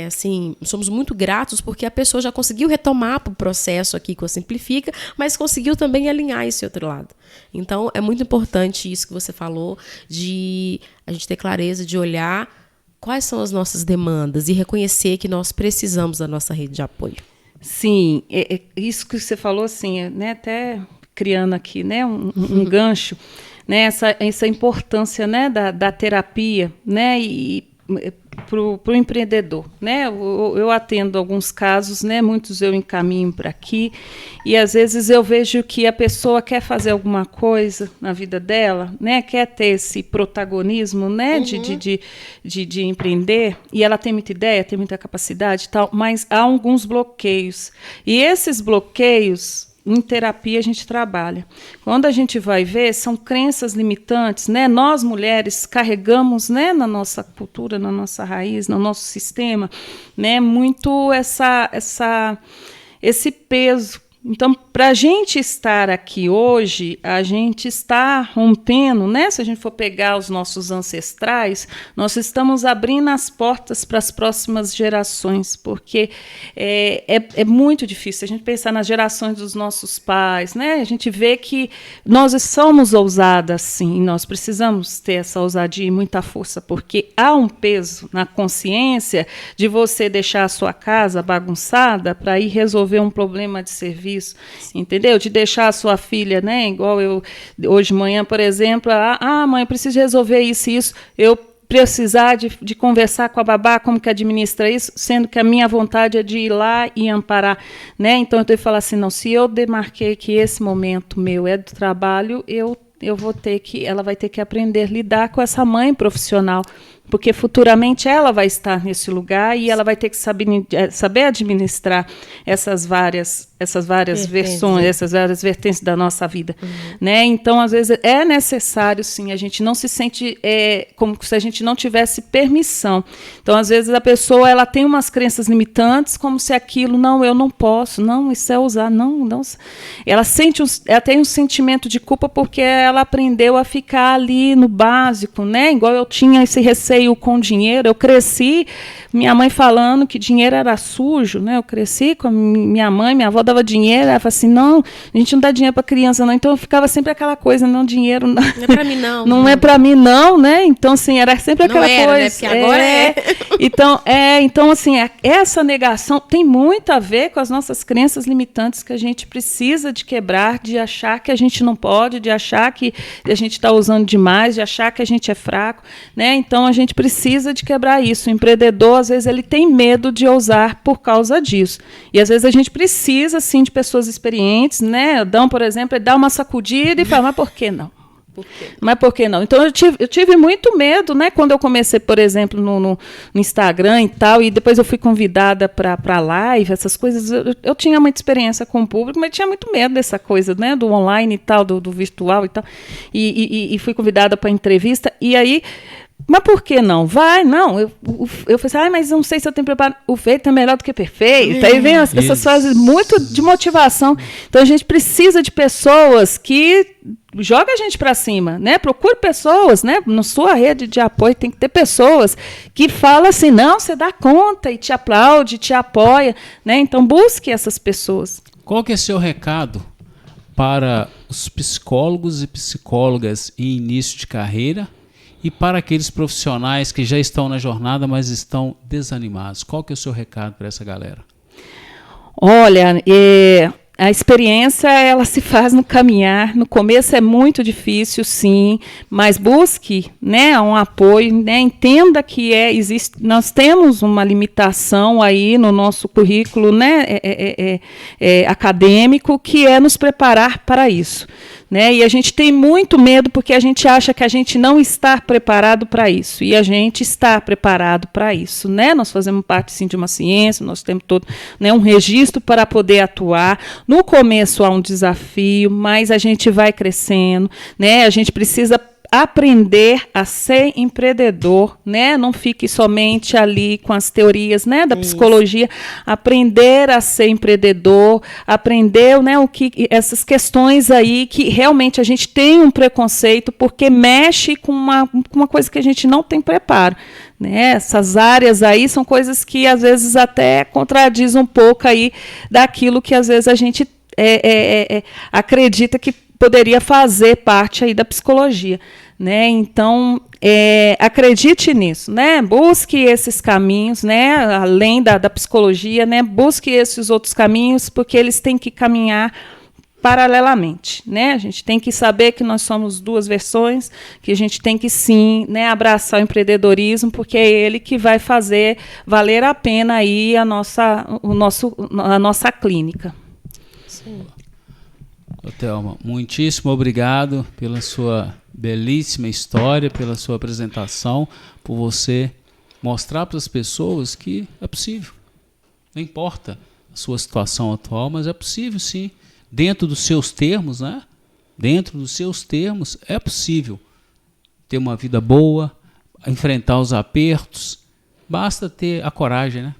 assim, somos muito gratos porque a pessoa já conseguiu retomar para o processo aqui com a Simplifica, mas conseguiu também alinhar esse outro lado. Então, é muito importante isso que você falou, de a gente ter clareza de olhar quais são as nossas demandas e reconhecer que nós precisamos da nossa rede de apoio. Sim, isso que você falou, assim, né, até criando aqui, né, um gancho, né, essa importância, né, da terapia, né, e para o empreendedor, né? Eu atendo alguns casos, né? Muitos eu encaminho para aqui, e às vezes eu vejo que a pessoa quer fazer alguma coisa na vida dela, né? Quer ter esse protagonismo, né? De empreender, e ela tem muita ideia, tem muita capacidade e tal, mas há alguns bloqueios. E esses bloqueios, em terapia, a gente trabalha. Quando a gente vai ver, são crenças limitantes, né? Nós, mulheres, carregamos, né, na nossa cultura, na nossa raiz, no nosso sistema, né, muito esse peso. Então, para a gente estar aqui hoje, a gente está rompendo, né? Se a gente for pegar os nossos ancestrais, nós estamos abrindo as portas para as próximas gerações, porque é muito difícil a gente pensar nas gerações dos nossos pais, né? A gente vê que nós somos ousadas, sim, e nós precisamos ter essa ousadia e muita força, porque há um peso na consciência de você deixar a sua casa bagunçada para ir resolver um problema de serviço, entendeu? De deixar a sua filha, né? Igual eu, hoje de manhã, por exemplo, mãe, eu preciso resolver isso e isso, eu precisar de conversar com a babá, como que administra isso, sendo que a minha vontade é de ir lá e amparar, né? Então eu tenho que falar assim, não, se eu demarquei que esse momento meu é do trabalho, ela vai ter que aprender a lidar com essa mãe profissional, porque futuramente ela vai estar nesse lugar e ela vai ter que saber administrar essas várias versões, essas várias vertentes da nossa vida, né? Então, às vezes, é necessário, sim, a gente não se sente como se a gente não tivesse permissão. Então, às vezes, a pessoa ela tem umas crenças limitantes, como se aquilo, não, eu não posso, não, isso é usar, não. Ela tem um sentimento de culpa porque ela aprendeu a ficar ali no básico, né? Igual eu tinha esse receio com dinheiro, eu cresci, minha mãe falando que dinheiro era sujo, né? Eu cresci com a minha avó dava dinheiro, ela falava assim, não, a gente não dá dinheiro para criança, não. Então eu ficava sempre aquela coisa, não, dinheiro não é para mim, não. Não é para mim, não, né? Então, assim, era sempre aquela coisa. Né? Porque agora é. Então, assim, essa negação tem muito a ver com as nossas crenças limitantes que a gente precisa de quebrar, de achar que a gente não pode, de achar que a gente está usando demais, de achar que a gente é fraco, né? Então, a gente precisa de quebrar isso. O empreendedor, às vezes, ele tem medo de ousar por causa disso. E, às vezes, a gente precisa, sim, de pessoas experientes, né? Adão, por exemplo, ele dá uma sacudida e fala, mas por que não? Mas por que não? Então, eu tive muito medo, né? Quando eu comecei, por exemplo, no Instagram e tal, e depois eu fui convidada para live, essas coisas. Eu tinha muita experiência com o público, mas tinha muito medo dessa coisa, né? Do online e tal, do virtual e tal. E fui convidada para entrevista, e aí... Mas por que não? Vai, não. Eu falei assim, mas não sei se eu tenho preparado. O feito é melhor do que perfeito. Aí vem essas frases muito de motivação. Então a gente precisa de pessoas que jogam a gente para cima, né? Procure pessoas, né? Na sua rede de apoio tem que ter pessoas que falam assim, não, você dá conta e te aplaude, te apoia, né? Então busque essas pessoas. Qual que é seu recado para os psicólogos e psicólogas em início de carreira? E para aqueles profissionais que já estão na jornada, mas estão desanimados, qual que é o seu recado para essa galera? Olha, a experiência ela se faz no caminhar. No começo é muito difícil, sim, mas busque, né, um apoio, né, entenda que nós temos uma limitação aí no nosso currículo, né, acadêmico, que é nos preparar para isso. Né? E a gente tem muito medo porque a gente acha que a gente não está preparado para isso. E a gente está preparado para isso. Né? Nós fazemos parte, sim, de uma ciência, nós temos todo, né, um registro para poder atuar. No começo há um desafio, mas a gente vai crescendo. Né? A gente precisa aprender a ser empreendedor, né? Não fique somente ali com as teorias, né, da psicologia, aprender a ser empreendedor, aprender, né, essas questões aí que realmente a gente tem um preconceito porque mexe com uma coisa que a gente não tem preparo, né? Essas áreas aí são coisas que às vezes até contradizem um pouco aí daquilo que às vezes a gente acredita que poderia fazer parte aí da psicologia, né? Então, acredite nisso, né? Busque esses caminhos, né? Além da psicologia, né? Busque esses outros caminhos, porque eles têm que caminhar paralelamente, né? A gente tem que saber que nós somos duas versões, que a gente tem que sim, né, abraçar o empreendedorismo, porque é ele que vai fazer valer a pena aí a nossa clínica. Sim. Thelma, muitíssimo obrigado pela sua belíssima história, pela sua apresentação, por você mostrar para as pessoas que é possível. Não importa a sua situação atual, mas é possível sim. Dentro dos seus termos, né? Dentro dos seus termos, é possível ter uma vida boa, enfrentar os apertos. Basta ter a coragem, né?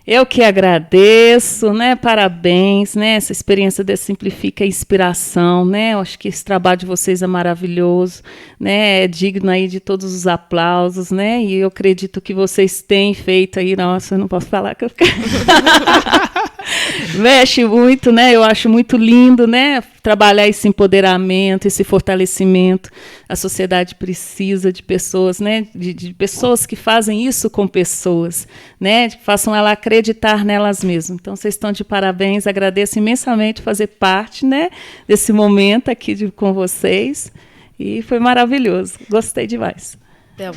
Eu que agradeço, né? Parabéns, né? Essa experiência Simplifica é inspiração, né? Eu acho que esse trabalho de vocês é maravilhoso, né? É digno aí de todos os aplausos, né? E eu acredito que vocês têm feito aí, nossa, eu não posso falar que eu mexe muito, né? Eu acho muito lindo, né? Trabalhar esse empoderamento, esse fortalecimento. A sociedade precisa de pessoas, né? De pessoas que fazem isso com pessoas, né? Que façam ela acreditar nelas mesmas. Então, vocês estão de parabéns. Agradeço imensamente fazer parte, né, desse momento aqui com vocês. E foi maravilhoso. Gostei demais.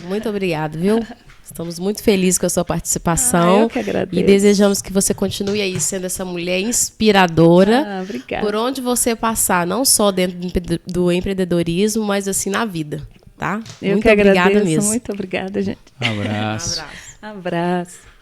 Muito obrigada, viu? Estamos muito felizes com a sua participação. Eu que agradeço. E desejamos que você continue aí sendo essa mulher inspiradora. Obrigada. Por onde você passar, não só dentro do empreendedorismo, mas assim na vida, tá? Eu muito que obrigada agradeço. mesmo. Muito obrigada, gente. Abraço. Abraço.